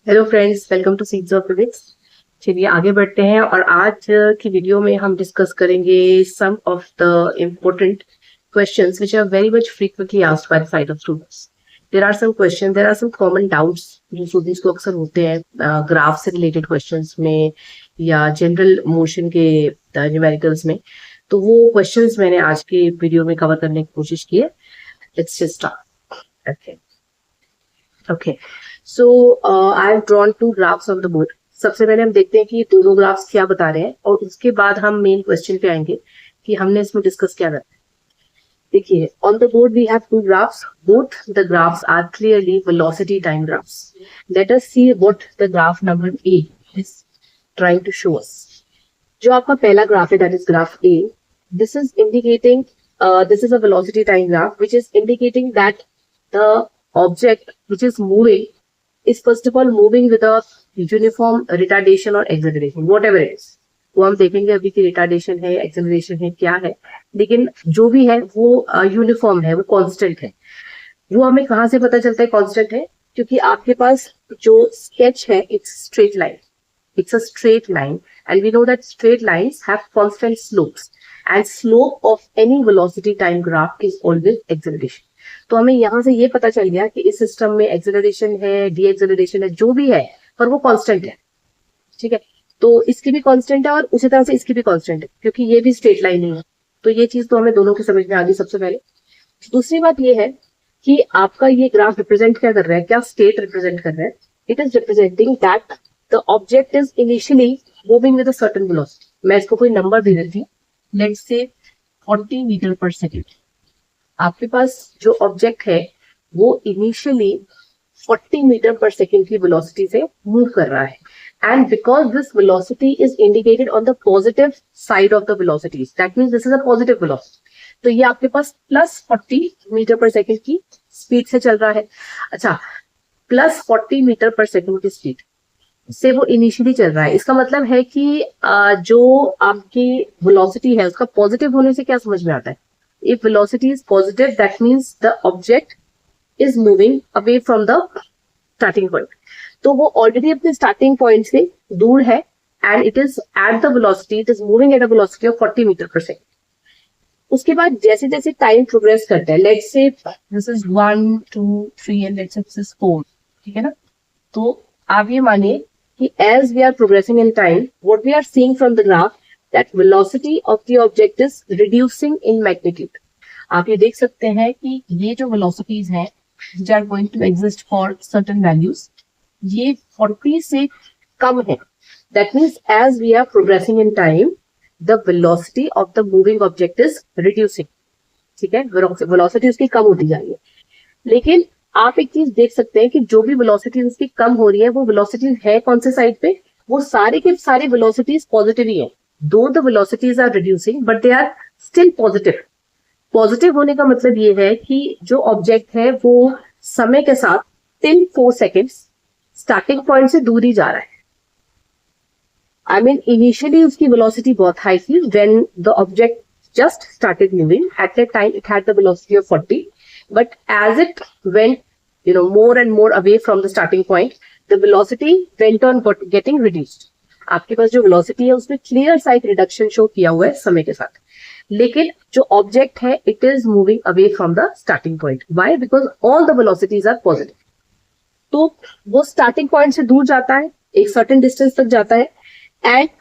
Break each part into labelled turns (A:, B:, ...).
A: Hello friends, welcome to seeds of physics. चलिए आगे बढ़ते हैं और आज की वीडियो में हम डिस्कस करेंगे some of the important questions which are very much frequently asked by the side of students. There are some common doubts जो स्टूडेंट्स को अक्सर होते हैं ग्राफ से रिलेटेड क्वेश्चंस में या जनरल मोशन के न्यूमेरिकल्स में। तो वो क्वेश्चंस मैंने आज की वीडियो में कवर करने की कोशिश की है। Let's just start. Okay, so I have drawn two graphs on the board. सबसे पहले हम देखते हैं कि ये दोनों ग्राफ्स क्या बता रहे हैं और उसके बाद हम मेन क्वेश्चन पे आएंगे कि हमने इसमें डिस्कस क्या करना है। देखिए, on the board we have two graphs, both the graphs are clearly velocity time graphs. Let us see what the graph number A is trying to show us. जो आपका पहला ग्राफ है, that is graph A, this is indicating this is a velocity time graph which is indicating that the object which is moving is first of all moving with a uniform retardation or acceleration, whatever it is। वो हम देखेंगे अभी कि retardation है, acceleration है, क्या है, लेकिन जो भी है वो यूनिफॉर्म है, वो कांस्टेंट है। वो हमें कहाँ से पता चलता है कांस्टेंट है? क्योंकि आपके पास जो स्केच है, it's straight line, it's a straight line and we know that straight lines have constant slopes and slope of any velocity time graph is always acceleration। तो हमें यहाँ से ये पता चल गया कि इस सिस्टम में एक्सेलरेशन है, डी एक्सेलरेशन है, जो भी है, पर वो कांस्टेंट है। ठीक है, तो इसकी भी कांस्टेंट है और उसी तरह से इसकी भी कांस्टेंट है, क्योंकि ये भी स्ट्रेट लाइन ही है। तो ये चीज तो हमें दोनों की समझ में आ गई सबसे पहले। दूसरी बात ये है कि आपका ये ग्राफ रिप्रेजेंट क्या कर रहा है, क्या स्टेट रिप्रेजेंट कर रहा है? It is representing that the object is initially moving with a certain velocity। मैं इसको कोई नंबर दे देती हूँ, let's say 40 meter per second. आपके पास जो ऑब्जेक्ट है वो इनिशियली 40 मीटर पर सेकेंड की वेलोसिटी से मूव कर रहा है, and because this velocity is indicated on the positive side of the velocities, that means this is a positive velocity. तो ये आपके पास प्लस 40 मीटर पर सेकेंड की स्पीड से चल रहा है। अच्छा, प्लस 40 मीटर पर सेकेंड की स्पीड से वो इनिशियली चल रहा है। इसका मतलब है कि जो आपकी वेलोसिटी है उसका पॉजिटिव होने से क्या समझ में आता है? If velocity is positive, that means the object is moving away from the starting point. तो वो ऑलरेडी अपने स्टार्टिंग पॉइंट से दूर है and it is at the velocity, it is moving at a velocity of 40 meter per second. उसके बाद जैसे जैसे टाइम प्रोग्रेस करता है, let's say this is 1 2 3 and let's say this is 4, ठीक है ना? तो आप ये मानिए as we are progressing in time, what we are seeing from the graph, that velocity of the object is reducing in magnitude। आप ये देख सकते हैं कि ये जो velocities हैं which are going to exist for certain values, ये 40 से कम है। That means as we are progressing in time, the velocity of the moving object is reducing। ठीक है, velocity उसकी कम होती जा रही है। लेकिन आप एक चीज देख सकते हैं कि जो भी वेलोसिटी उसकी कम हो रही है, वो वेलोसिटी है कौन से साइड पे? वो सारे के सारे वेलोसिटीज पॉजिटिव ही है। Though the velocities are reducing but they are still positive. Positive होने का मतलब ये है कि जो ऑब्जेक्ट है वो समय के साथ टिल 4 सेकेंड्स स्टार्टिंग पॉइंट से दूर ही जा रहा है। आई मीन इनिशियली उसकी वेलोसिटी बहुत हाई थी when the object just started moving। At that time it had the velocity of 40, but as it went more and more away from the starting point, the velocity went on getting reduced। आपके पास जो velocity है उसमें clear सा एक reduction show किया हुआ है समय के साथ, लेकिन जो object है it is moving away from the starting point। Why? Because all the velocities are positive। तो वो starting point से दूर जाता है, एक certain distance तक जाता है, and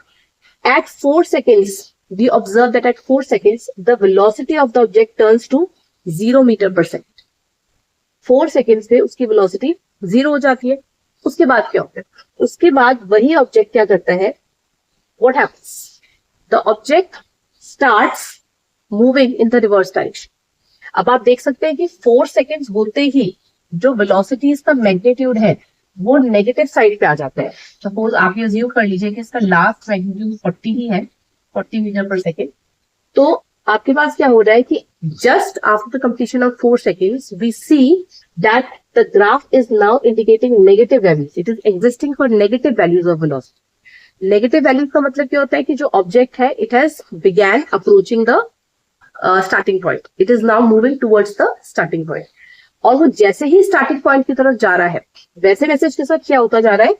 A: at 4 seconds we observe that at 4 seconds the velocity of the object turns to 0 meter per second। 4 seconds पे उसकी velocity 0 हो जाती है। उसके बाद क्या होता है? उसके बाद वही ऑब्जेक्ट क्या करता है? What happens? The object starts moving in the reverse direction। अब आप देख सकते हैं कि 4 seconds होते ही जो वेलोसिटी का मैग्नीट्यूड है वो नेगेटिव साइड पे आ जाता है। सपोज आप ये अज्यूम कर लीजिए कि इसका लास्ट मैग्नीट्यूड 40 ही है, 40 मीटर पर सेकेंड। तो आपके पास क्या हो रहा है कि just after the completion of 4 seconds we see that the graph is now indicating negative values. It is existing for negative values of velocity. Negative values का मतलब क्या होता है कि जो ऑब्जेक्ट है it has began approaching the starting point, it is now moving towards the starting point. और वो जैसे ही स्टार्टिंग पॉइंट की तरफ जा रहा है वैसे वैसे उसके साथ क्या होता जा रहा है,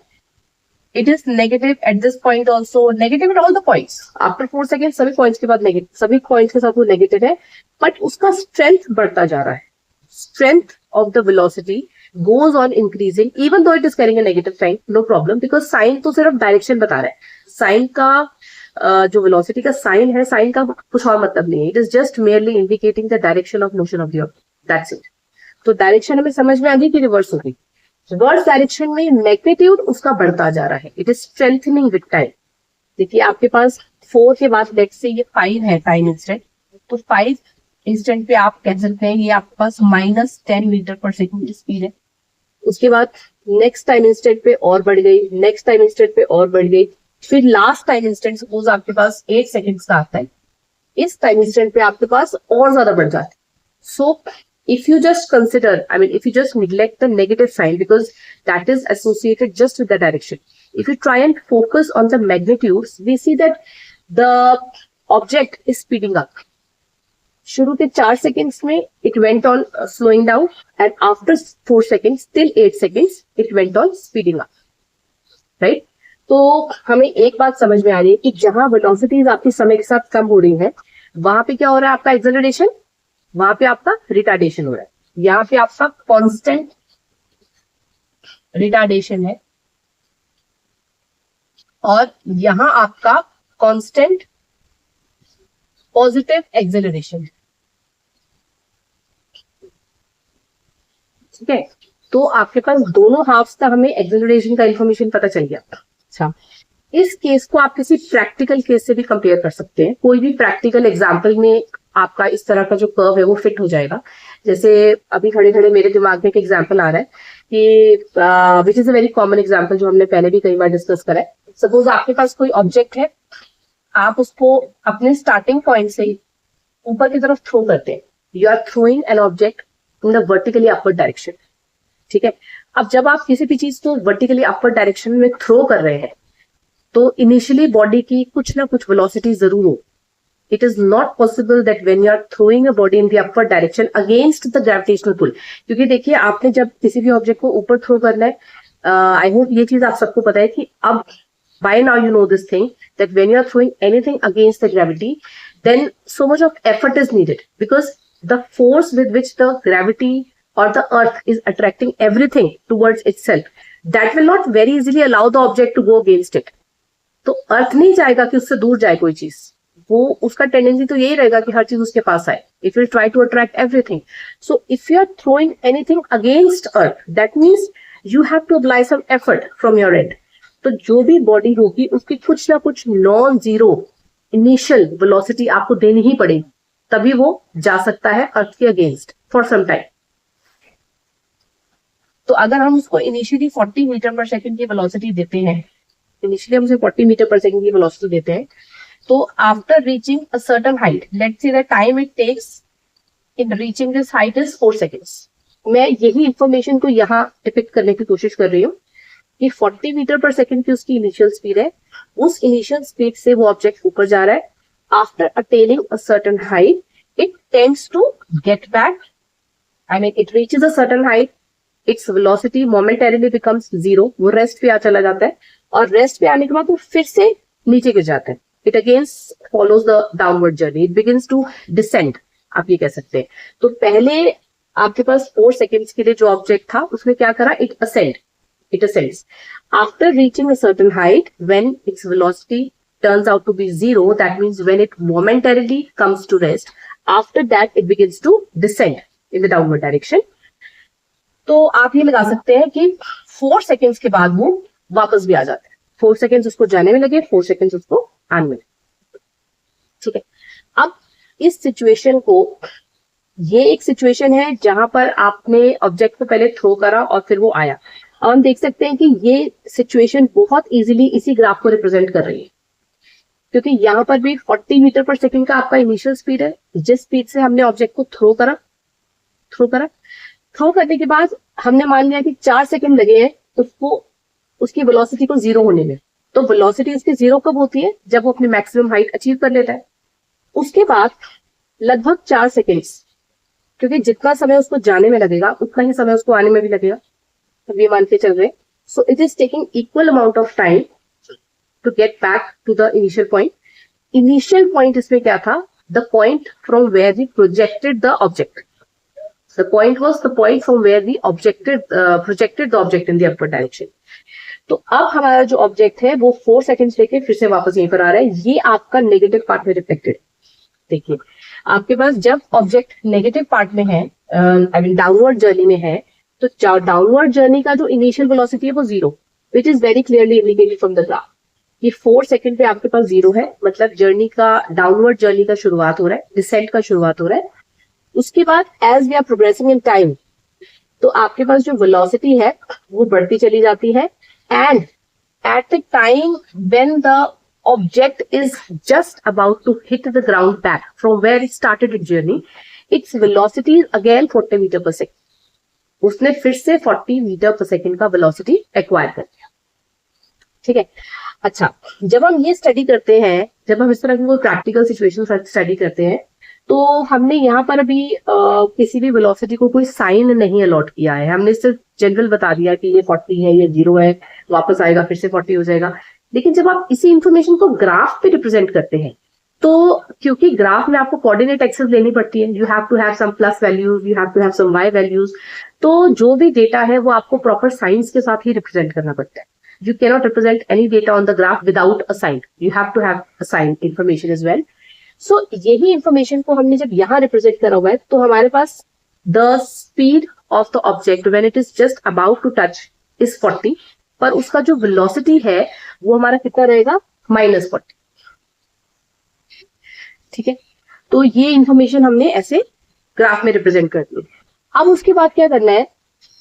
A: it is negative at this point also, negative at all the points. After 4 second सभी पॉइंट्स के बाद नेगेटिव, सभी पॉइंट्स के साथ वो नेगेटिव है, बट उसका स्ट्रेंथ बढ़ता जा रहा है। Strength of the velocity goes on increasing even though it is carrying a negative sign, no problem, because sign तो सिर्फ डायरेक्शन बता रहा है। साइन का जो वेलोसिटी का साइन है, साइन का कुछ और मतलब नहीं है, it is just merely indicating the direction of motion of the object, that's it. तो डायरेक्शन हमें समझ में आ गई कि रिवर्स होगी। रिवर्स डायरेक्शन में मैग्नीट्यूड उसका बढ़ता जा रहा है, it is strengthening with time. देखिए आपके पास 4 के बाद लेट्स से ये 5 है टाइम इंस्टेंट, तो 5 इंस्टेंट पे आप कह सकते हैं ये आपके पास -10 मीटर पर सेकंड की स्पीड है। उसके बाद नेक्स्ट टाइम इंस्टेंट पे और बढ़ गई, नेक्स्ट टाइम इंस्टेंट पे और बढ़ गई, फिर लास्ट टाइम इंस्टेंट सपोज आपके पास 8 सेकंड्स का आता है, इस टाइम इंस्टेंट पे आपके पास और ज्यादा बढ़ जाता है। सो if you just consider, I mean, if you just neglect the negative sign because that is associated just with the direction, if you try and focus on the magnitudes, we see that the object is speeding up. शुरू के 4 seconds में it went on slowing down, and after 4 seconds till 8 seconds it went on speeding up, right? तो हमें एक बात समझ में आ रही है कि जहां वेलोसिटीज आपकी समय के साथ कम हो रही है वहां पे क्या हो रहा है, आपका एक्सेलरेशन, वहां पे आपका रिटार्डेशन हो रहा है। यहाँ पे आपका कांस्टेंट रिटार्डेशन है और यहां आपका कांस्टेंट पॉजिटिव एक्सेलरेशन है, ठीक है। तो आपके पास दोनों हाफ्स का हमें एक्सेलरेशन का इंफॉर्मेशन पता चल गया। अच्छा, इस केस को आप किसी प्रैक्टिकल केस से भी कंपेयर कर सकते हैं। कोई भी प्रैक्टिकल एग्जांपल में आपका इस तरह का जो कर्व है वो फिट हो जाएगा। जैसे अभी खड़े खड़े मेरे दिमाग में एक एग्जांपल आ रहा है कि which is a very common example जो हमने पहले भी कई बार डिस्कस करा है। सपोज आपके पास कोई ऑब्जेक्ट है, आप उसको अपने स्टार्टिंग पॉइंट से ऊपर की तरफ थ्रो करते हैं। You are throwing an object in the vertically upward direction, ठीक है। अब जब आप किसी भी चीज को वर्टिकली अपवर्ड डायरेक्शन में थ्रो कर रहे हैं तो इनिशियली बॉडी की कुछ ना कुछ वेलोसिटी जरूर हो। It is not possible that when you are throwing a body in the upward direction against the gravitational pull, क्योंकि देखिए आपने जब किसी भी ऑब्जेक्ट को ऊपर थ्रो करना है, आई होप ये चीज आप सबको पता है कि अब by now you know this thing that when you are throwing anything against the gravity, then so much of effort is needed because the force with which the gravity or the earth is attracting everything towards itself, that will not very easily allow the object to go against it. तो अर्थ नहीं चाहेगा कि उससे दूर जाए कोई चीज, वो उसका टेंडेंसी तो यही रहेगा कि हर चीज उसके पास आए। It will try to attract everything. So if you are throwing anything against earth, that means you have to apply some effort from your end. तो जो भी बॉडी होगी उसकी कुछ ना कुछ नॉन जीरो इनिशियल वेलोसिटी आपको देनी ही पड़ेगी, तभी वो जा सकता है अर्थ के अगेंस्ट फॉर सम टाइम। तो अगर हम उसको इनिशियली 40 मीटर पर सेकंड की वेलोसिटी देते हैं, इनिशियली हम उसे 40 मीटर पर सेकंड की वेलोसिटी देते हैं, तो after reaching a certain height, let's say the time it takes in reaching this height is 4 seconds. मैं यही इंफॉर्मेशन को यहाँ डिपिक्ट करने की कोशिश कर रही हूँ कि 40 मीटर पर सेकंड की उसकी इनिशियल स्पीड है, उस इनिशियल स्पीड से वो ऑब्जेक्ट ऊपर जा रहा है। After attaining a certain height it tends to get back, I mean it reaches a certain height, its velocity momentarily becomes 0, वो रेस्ट पे आ चला जाता है और रेस्ट पे आने के बाद वो फिर से नीचे गिर जाता है। It again follows the downward journey, it begins to descend, आप ये कह सकते हैं। तो पहले आपके पास 4 सेकेंड्स के लिए जो ऑब्जेक्ट था उसने क्या करा, it ascends. After reaching a certain height, when its velocity turns out to be 0, that means when it momentarily comes to rest, after that it begins to descend in the downward direction. तो आप ये लगा सकते हैं कि 4 seconds के बाद वो वापस भी आ जाता है। 4 सेकेंड्स उसको जाने में लगे, 4 सेकेंड्स उसको आने में, ठीक है। अब इस सिचुएशन को, ये एक सिचुएशन है जहां पर आपने ऑब्जेक्ट को पहले थ्रो करा और फिर वो आया। अब हम देख सकते हैं कि ये सिचुएशन बहुत इजीली इसी ग्राफ को रिप्रेजेंट कर रही है, क्योंकि यहाँ पर भी 40 मीटर पर सेकंड का आपका इनिशियल स्पीड है, जिस स्पीड से हमने ऑब्जेक्ट को थ्रो करने के बाद हमने मान लिया कि 4 सेकंड लगे हैं उसको, उसकी वेलोसिटी को 0 होने में। तो वेलोसिटी उसकी 0 कब होती है, जब वो अपनी मैक्सिमम हाइट अचीव कर लेता है। उसके बाद लगभग 4 सेकेंड्स क्योंकि जितना समय उसको जाने में लगेगा उतना ही समय उसको आने में भी लगेगा, अब ये मान के चल रहे। So it is taking equal amount of time to get back to the initial point. Initial point इसमें क्या था? The point from where we projected the object. The point was the point from where we projected the object in the upward direction. तो अब हमारा जो object है वो 4 seconds लेके फिर से वापस यहीं पर आ रहा है। ये आपका नेगेटिव पार्ट में रिफ्लेक्टेड। देखिए, आपके पास जब ऑब्जेक्ट नेगेटिव पार्ट में है, आई मीन डाउनवर्ड जर्नी में है, तो डाउनवर्ड जर्नी का जो इनिशियल वेलोसिटी है वो 0, which is very clearly indicated from the graph. ये 4 सेकेंड पे आपके पास 0 है, मतलब जर्नी का, डाउनवर्ड जर्नी का शुरुआत हो रहा है, डिसेंट का शुरुआत हो रहा है। उसके बाद as we are progressing in time, तो आपके पास जो वेलोसिटी है वो बढ़ती चली जाती है। And at the time when the object is just about to hit the ground back from where it started its journey, its velocity is again 40 meter per second. उसने फिर से 40 मीटर पर सेकेंड का velocity acquire कर लिया। ठीक है, अच्छा, जब हम ये स्टडी करते हैं, जब हम इस तरह की कोई प्रैक्टिकल सिचुएशन स्टडी करते हैं, तो हमने यहाँ पर अभी किसी भी वेलोसिटी को कोई साइन नहीं अलॉट किया है। हमने सिर्फ जनरल बता दिया कि ये 40 है, ये 0 है, वापस आएगा फिर से 40 हो जाएगा। लेकिन जब आप इसी इंफॉर्मेशन को ग्राफ पे रिप्रेजेंट करते हैं, तो क्योंकि ग्राफ में आपको कोऑर्डिनेट एक्सेस लेनी पड़ती है, you have to have some plus values, you have to have some Y values, तो जो भी डेटा है वो आपको प्रॉपर साइंस के साथ ही रिप्रेजेंट करना पड़ता है। You cannot represent any data on the graph without a sign. You have to have a sign information as well. So यही information को हमने जब यहाँ represent करा हुआ है, तो हमारे पास the speed of the object when it is just about to touch is 40, पर उसका जो velocity है वो हमारा कितना रहेगा? -40। ठीक है, तो ये information हमने ऐसे ग्राफ में represent कर दी। अब उसके बाद क्या करना है?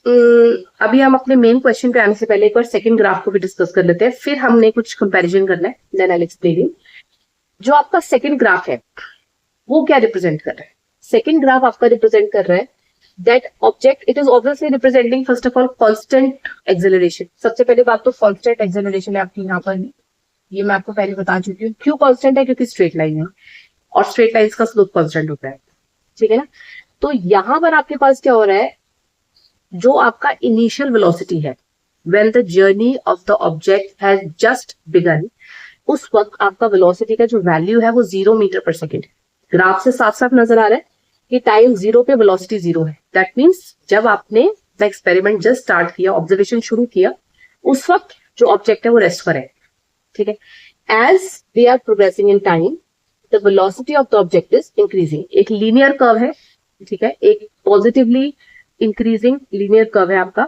A: अभी हम अपने मेन क्वेश्चन पे आने से पहले एक बार सेकंड ग्राफ को भी डिस्कस कर लेते हैं, फिर हमने कुछ कंपैरिजन करना है, देन आई विल एक्सप्लेन। जो आपका सेकंड ग्राफ है वो क्या रिप्रेजेंट कर रहा है? सेकंड ग्राफ आपका रिप्रेजेंट कर रहा है that object, it is obviously representing first of all constant acceleration. सबसे पहले बात तो कांस्टेंट एक्सेलरेशन है आपकी यहाँ पर, ये मैं आपको पहले बता चुकी हूँ। क्यों कांस्टेंट है? क्योंकि स्ट्रेट लाइन है और स्ट्रेट लाइन का स्लोप कांस्टेंट होता है। ठीक है ना, तो यहां पर आपके पास क्या हो रहा है? जो आपका इनिशियल वेलोसिटी है when the journey of the object has just begun, उस वक्त आपका वेलोसिटी का जो वैल्यू है वो 0 मीटर पर सेकेंड। ग्राफ से साफ साफ नजर आ रहा है कि टाइम 0 पे वेलोसिटी 0 है। दैट मीन्स जब आपने द एक्सपेरिमेंट जस्ट स्टार्ट किया, ऑब्जर्वेशन शुरू किया, उस वक्त जो ऑब्जेक्ट है वो रेस्ट पर है। ठीक है, as we are progressing in time the velocity of the object is increasing. एक लीनियर कर्व है, ठीक है, एक पॉजिटिवली इंक्रीजिंग लीनियर कर्व है आपका।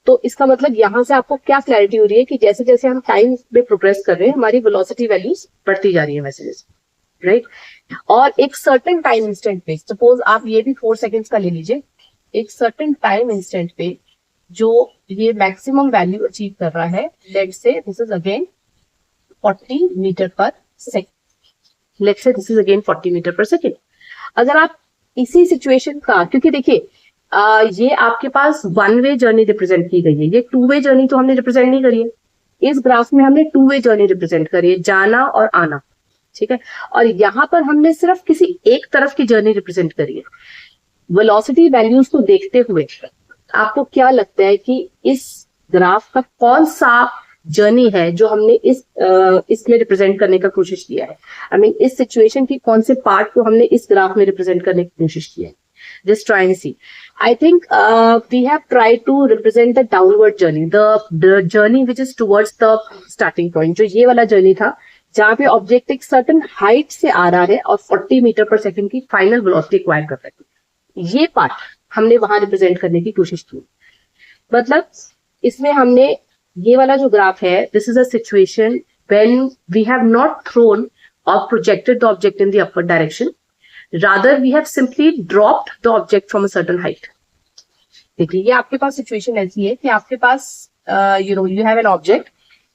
A: तो इसका मतलब यहां से आपको क्या क्लैरिटी हो रही है कि जैसे जैसे हम टाइम में प्रोग्रेस कर रहे हैं हमारी वेलोसिटी वैल्यूज बढ़ती जा रही है वैसे जैसे, राइट। और एक सर्टेन टाइम इंस्टेंट पे, सपोज आप ये भी 4 सेकेंड्स का ले लीजिए, एक सर्टेन टाइम इंस्टेंट पे जो ये मैक्सिमम वैल्यू अचीव कर रहा है, let's say this is again 40 meter per second. Let's say this is again 40 meter per second. अगर आप इसी सिचुएशन का, क्योंकि देखिए ये आपके पास 1 वे जर्नी रिप्रेजेंट की गई है, ये 2 वे जर्नी तो हमने रिप्रेजेंट नहीं करी है। इस ग्राफ में हमने 2 वे जर्नी रिप्रेजेंट करी है, जाना और आना। ठीक है, और यहां पर हमने सिर्फ किसी एक तरफ की जर्नी रिप्रेजेंट करी है। वेलोसिटी वैल्यूज को देखते हुए आपको क्या लगता है कि इस ग्राफ का कौन सा जर्नी है जो हमने इसमें रिप्रेजेंट करने का कोशिश किया है? आई मीन इस सिचुएशन की कौन से पार्ट को हमने इस ग्राफ में रिप्रेजेंट करने की कोशिश की है? Just try and see. I think we have tried to represent the downward journey, the journey which is towards the starting point. जो ये वाला journey था जहाँ पे ऑब्जेक्ट एक सर्टन हाइट से आ रहा है और 40 मीटर पर सेकेंड की फाइनल वेलोसिटी एक्वायर कर रहा है, ये पार्ट हमने वहां रिप्रेजेंट करने की कोशिश की। मतलब इसमें हमने ये वाला जो ग्राफ है, this is a situation when we have not thrown और projected the object in the upward direction, rather we have simply dropped the object from a certain height. देखिए ये आपके पास सिचुएशन ऐसी है कि आपके पास you have an object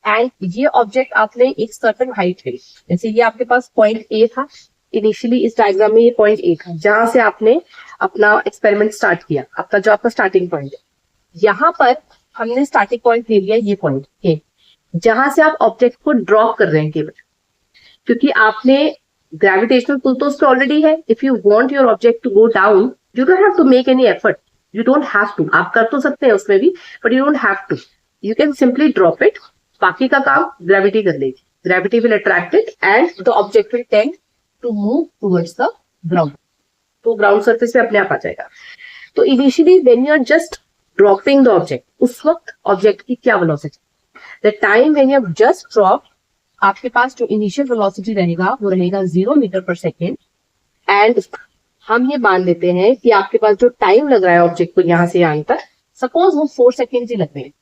A: and ये object आपने एक सर्टन हाइट है, जैसे ये आपके पास पॉइंट ए था इनिशियली, इस डायग्राम में ये पॉइंट ए था जहां से आपने अपना एक्सपेरिमेंट स्टार्ट किया, आपका जो आपका स्टार्टिंग पॉइंट है। यहाँ पर हमने स्टार्टिंग पॉइंट ले लिया ये पॉइंट ए, जहां से आप ऑब्जेक्ट को ड्रॉप कर रहे हैं केवल, क्योंकि आपने ग्रेविटेशनल पुल तो उसको ऑलरेडी है। If you want your object to go down you don't have to make any effort, you don't have to, आप कर तो सकते हैं उसमें भी, but you don't have to, you can simply drop it, बाकी का काम ग्रेविटी कर लेगी, gravity will attract it and the object will tend to move towards the ground, तो ग्राउंड सरफेस पे अपने आप आ जाएगा। तो initially when you are just dropping the object, उस वक्त ऑब्जेक्ट की क्या velocity, the time when you have just drop, आपके पास जो इनिशियल वेलोसिटी रहेगा वो रहेगा 0 मीटर पर सेकेंड, एंड हम ये मान लेते हैं कि आपके पास जो टाइम लग रहा है ऑब्जेक्ट को यहाँ से यहाँ तक, सपोज वो 4 सेकेंड ही लग रहे हैं,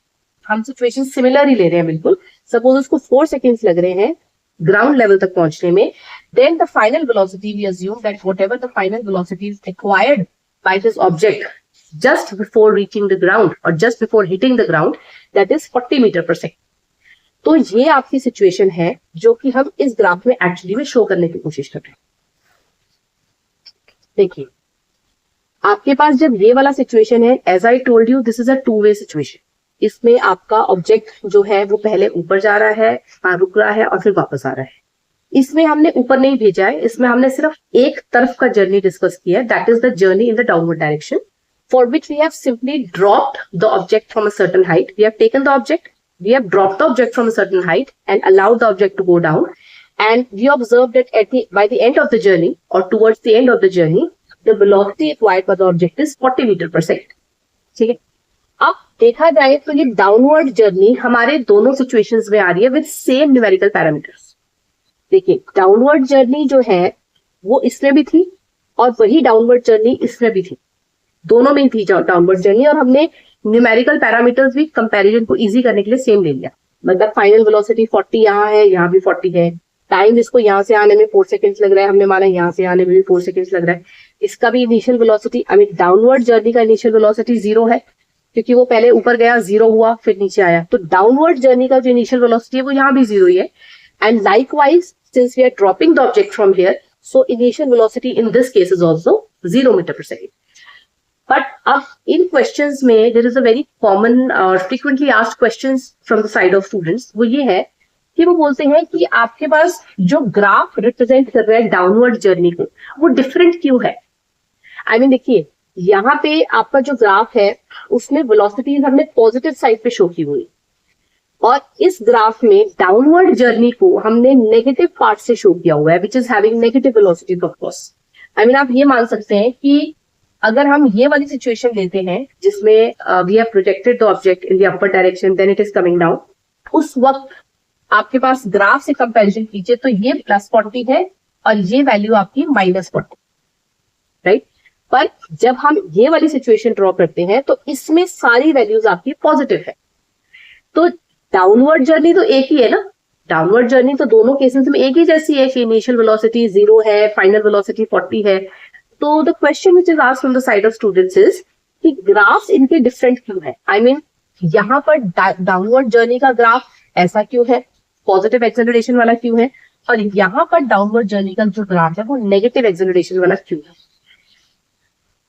A: हम सिचुएशन सिमिलर ही ले रहे हैं बिल्कुल, सपोज उसको 4 सेकेंड्स लग रहे हैं ग्राउंड लेवल तक पहुंचने में, then the final velocity we assume that whatever the final velocity is acquired by this object just before reaching the ground और just before hitting the ground, that is 40 meter per second. तो ये आपकी situation है जो कि हम इस graph में एक्चुअली में शो करने की कोशिश कर रहे हैं। देखिए आपके पास जब ये वाला सिचुएशन है, as I told you this is a two way situation, इसमें आपका ऑब्जेक्ट जो है वो पहले ऊपर जा रहा है, रुक रहा है और फिर वापस आ रहा है। इसमें हमने ऊपर नहीं भेजा है, इसमें हमने सिर्फ एक तरफ का जर्नी डिस्कस किया है, that is the journey in the downward direction, for which we have simply dropped the object from a certain height, we have taken the object, we have dropped the object from a certain height and allowed the object to go down, and we observed that by the end of the journey or towards the end of the journey the velocity acquired by the object is 40 meter per second। ठीक है, अब देखा जाए तो ये downward journey हमारे दोनों situations में आ रही है विद सेम न्यूमेरिकल पैरामीटर्स। देखिए डाउनवर्ड जर्नी जो है वो इसमें भी थी और वही डाउनवर्ड जर्नी इसमें भी थी, दोनों में थी डाउनवर्ड जर्नी, और हमने न्यूमेरिकल पैरामीटर्स भी कंपैरिजन को इजी करने के लिए सेम ले लिया, मतलब फाइनल वेलोसिटी 40 यहाँ है, यहाँ भी 40 है, टाइम इसको यहाँ से आने में 4 सेकंड्स लग रहा है, हमने माना यहाँ से आने में भी 4 सेकंड्स लग रहा है, इसका भी initial velocity, I mean downward journey का इनिशियल वेलोसिटी 0 है क्योंकि वो पहले ऊपर गया 0 हुआ फिर नीचे आया, तो डाउनवर्ड जर्नी का जो इनिशियल वेलोसिटी है वो यहाँ भी 0 ही है, and likewise since we are dropping the object from here, so initial velocity in this case is also 0 meter per second. But अब इन क्वेश्चंस में there is a very common और frequently asked questions from the side of students, वो ये है कि वो बोलते हैं कि आपके पास जो ग्राफ रिप्रेजेंट कर रहा है डाउनवर्ड जर्नी को वो डिफरेंट क्यों है। आई मीन देखिए यहाँ पे आपका जो ग्राफ है उसमें वेलोसिटीज हमने पॉजिटिव साइड पे शो की हुई, और इस ग्राफ में डाउनवर्ड जर्नी को हमने नेगेटिव पार्ट से शो किया हुआ है which is having negative velocity of course. I mean आप ये मान सकते हैं कि अगर हम ये वाली सिचुएशन लेते हैं जिसमें we have projected the object in the upper direction then it is coming down, उस वक्त आपके पास ग्राफ से कंपैरिजन कीजिए तो ये +40 है और ये वैल्यू आपकी -40, राइट। पर जब हम ये वाली सिचुएशन ड्रॉ करते हैं तो इसमें सारी वैल्यूज आपकी पॉजिटिव है, तो डाउनवर्ड जर्नी तो एक ही है ना, डाउनवर्ड जर्नी तो दोनों केसेस में एक ही जैसी है कि इनिशियल वेलोसिटी 0 है, फाइनल वेलोसिटी 40 है। तो the question which is asked from the side of students is कि ग्राफ्स इनके डिफरेंट क्यों है। आई मीन यहाँ पर डाउनवर्ड जर्नी का ग्राफ ऐसा क्यों है, पॉजिटिव एक्सेलरेशन वाला क्यों है, और यहाँ पर डाउनवर्ड जर्नी का जो ग्राफ है वो नेगेटिव एक्सेलरेशन वाला क्यों है।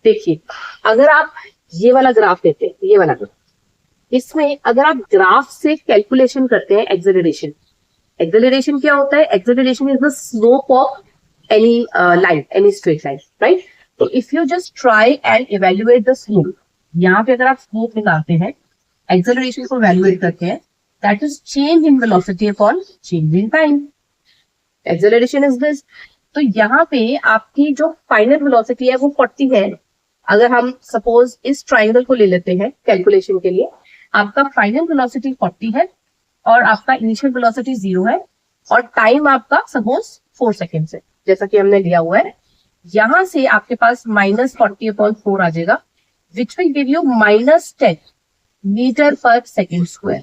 A: देखिए अगर आप ये वाला ग्राफ लेते हैं, ये वाला ग्राफ, इसमें अगर आप ग्राफ से कैलकुलेशन करते हैं एक्सेलरेशन, एक्सेलरेशन क्या होता है, acceleration is the slope of any line, any straight line, right? So if you just try and evaluate the slope, यहाँ पे अगर आप slope निकालते हैं, acceleration को evaluate करते हैं, that is change in velocity upon change in time. Acceleration is this. तो यहाँ पे आपकी जो final velocity है वो 40 है। अगर हम suppose इस triangle को ले लेते हैं calculation के लिए, आपका final velocity 40 है और आपका initial velocity 0 है और time आपका suppose 4 seconds है जैसा कि हमने लिया हुआ है। यहां से आपके पास -40/4 आ जाएगा which will give you -10 metre per second square.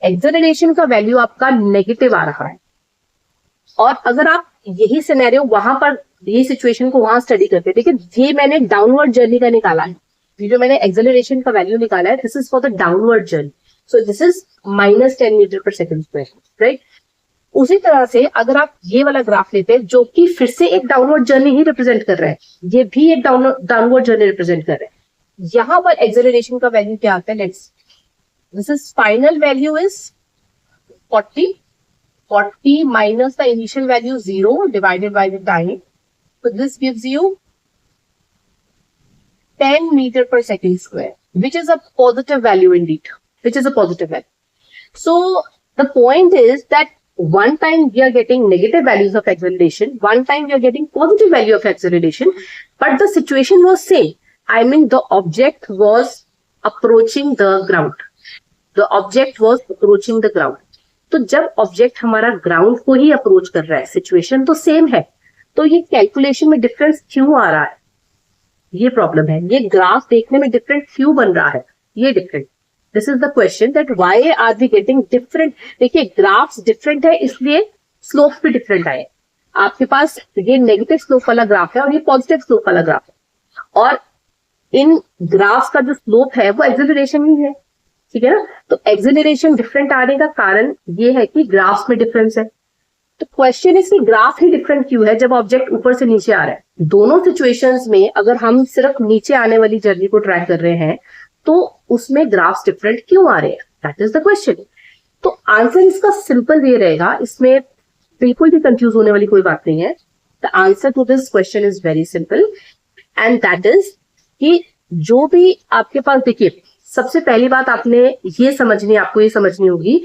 A: Acceleration का वैल्यू आपका नेगेटिव आ रहा है, और अगर आप यही सिनेरियो वहां पर यही सिचुएशन को वहां स्टडी करते हैं, देखिए ये मैंने डाउनवर्ड जर्नी का निकाला है, ये जो मैंने एक्सेलरेशन का वैल्यू निकाला है this is for the downward journey, so this is -10 metre per second square, right. उसी तरह से अगर आप ये वाला ग्राफ लेते हैं जो कि फिर से एक डाउनवर्ड जर्नी ही रिप्रेजेंट कर रहा है, ये भी एक डाउनवर्ड जर्नी रिप्रेजेंट कर रहा है, यहां पर एक्सेलरेशन का वैल्यू क्या आता है, let's this is final value is 40 minus the initial value 0 divided by the time, so this gives you 10 meter per second square, which is a positive value indeed, which is a positive value. So the point is that one time we are getting negative values of acceleration, one time we are getting positive value of acceleration, but the situation was same. I mean, the object was approaching the ground. The object was approaching the ground. तो जब object हमारा ground को ही approach कर रहा है, situation तो same है, तो ये कैलकुलेशन में डिफरेंस क्यों आ रहा है, ये प्रॉब्लम है. ये ग्राफ देखने में डिफरेंट क्यों बन रहा है, ये different. This is the question that why are we getting different. देखिए ग्राफ्स डिफरेंट है इसलिए स्लोप भी डिफरेंट आए. आपके पास ये नेगेटिव स्लोप वाला ग्राफ है और ये पॉजिटिव स्लोप वाला ग्राफ है, और इन ग्राफ्स का जो स्लोप है वो एक्सेलरेशन ही है, ठीक है ना. तो एक्सेलरेशन डिफरेंट आने का कारण ये है कि ग्राफ्स में डिफरेंस है. तो क्वेश्चन इज कि ग्राफ ही डिफरेंट क्यों है जब ऑब्जेक्ट ऊपर से नीचे आ रहा है. दोनों सिचुएशंस में अगर हम सिर्फ नीचे आने वाली जर्नी को ट्रैक कर रहे हैं तो उसमें ग्राफ्स डिफरेंट क्यों आ रहे हैं, दैट इज द क्वेश्चन. तो आंसर इसका सिंपल ये रहेगा, इसमें बिल्कुल भी कंफ्यूज होने वाली कोई बात नहीं है. The answer to this question is very simple and that is कि जो भी आपके पास, देखिए सबसे पहली बात आपको ये समझनी होगी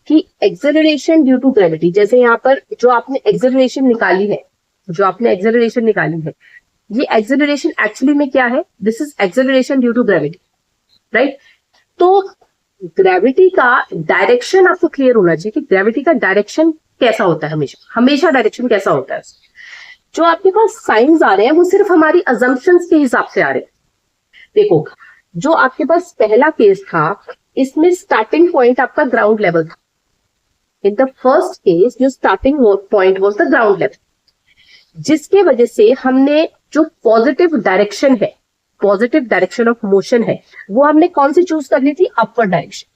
A: कि एक्सेलरेशन ड्यू टू ग्रेविटी, जैसे यहाँ पर जो आपने एक्सेलरेशन निकाली है, ये एक्सेलरेशन एक्चुअली में क्या है, this is acceleration due to gravity, right. तो ग्रेविटी का डायरेक्शन आपको क्लियर होना चाहिए कि ग्रेविटी का डायरेक्शन कैसा होता है, हमेशा डायरेक्शन कैसा होता है. जो आपके पास साइंस आ रहे हैं वो सिर्फ हमारी अजम्पशंस के हिसाब से आ रहे हैं. देखो जो आपके पास पहला केस था इसमें स्टार्टिंग पॉइंट आपका ग्राउंड लेवल था. इन द फर्स्ट केस जो starting point was the ground level, जिसके वजह से हमने जो पॉजिटिव डायरेक्शन है, पॉजिटिव डायरेक्शन ऑफ मोशन है, वो हमने कौन सी चूज कर ली थी, upward direction.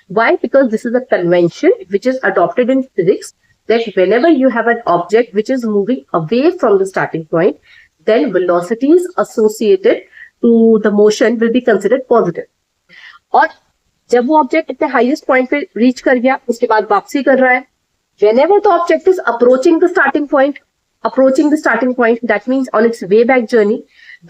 A: Why? Because this is a convention which is adopted in physics that whenever you have an object which is moving away from the starting point, then velocities associated to the motion will be considered positive. और जब वो object इतने highest point पे reach कर गया उसके बाद वापसी कर रहा है, whenever the object is approaching the starting point, that means on its way back journey,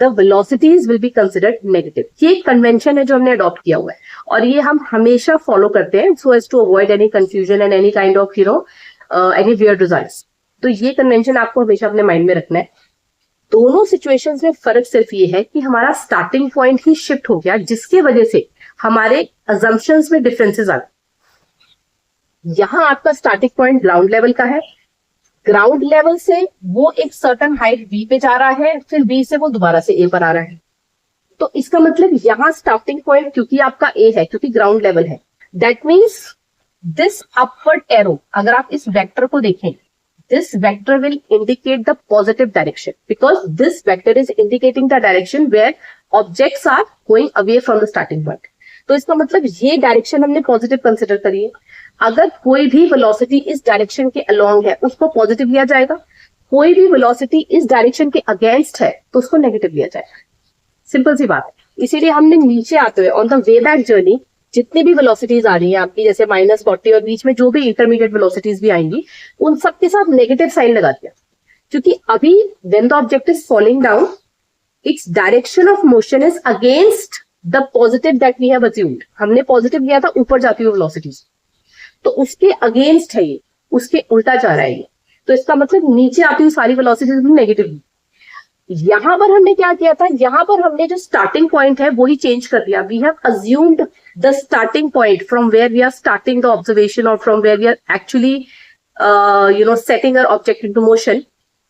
A: the velocities will be considered negative. ये एक कन्वेंशन है जो हमने अडॉप्ट किया हुआ है और ये हम हमेशा फॉलो करते हैं so as to avoid any confusion and any kind of any weird results. तो ये कन्वेंशन आपको हमेशा अपने माइंड में रखना है. दोनों सिचुएशंस में फर्क सिर्फ ये है कि हमारा स्टार्टिंग पॉइंट ही शिफ्ट हो गया, जिसके वजह से हमारे अजम्पशंस में डिफरेंसेस आ गए. यहां आपका स्टार्टिंग पॉइंट ग्राउंड लेवल का है, ग्राउंड लेवल से वो एक सर्टेन हाइट बी पे जा रहा है, फिर बी से वो दोबारा से ए पर आ रहा है. तो इसका मतलब यहां स्टार्टिंग पॉइंट क्योंकि आपका ए है, क्योंकि ग्राउंड लेवल है, that means this upward arrow, अगर आप इस वेक्टर को देखें, this vector will indicate the positive direction because this vector is indicating the direction where objects are going away from the starting point. तो इसका मतलब ये डायरेक्शन हमने पॉजिटिव कंसिडर करी है. अगर कोई भी वेलोसिटी इस डायरेक्शन के अलोंग है उसको पॉजिटिव लिया जाएगा, कोई भी वेलोसिटी इस डायरेक्शन के अगेंस्ट है तो उसको नेगेटिव लिया जाएगा. सिंपल सी बात है. इसीलिए हमने नीचे आते हुए on the way back journey जितनी भी वेलोसिटीज आ रही हैं आपकी, जैसे -40 और बीच में जो भी इंटरमीडिएट वेलोसिटीज भी आएंगी, उन सब के साथ नेगेटिव साइन लगा दिया, क्योंकि अभी when the object is falling down its direction of motion is against the positive that we have assumed. हमने पॉजिटिव लिया था ऊपर जाती हुई वेलोसिटीज, तो उसके अगेंस्ट है ये, उसके उल्टा जा रहा है ये. तो इसका मतलब नीचे आती हुई सारी वेलोसिटीज भी नेगेटिव. यहां पर हमने क्या किया था, यहां पर हमने जो स्टार्टिंग पॉइंट है वो ही चेंज कर दिया. We have assumed the starting point from where we are starting the observation और from where we are actually setting our object into motion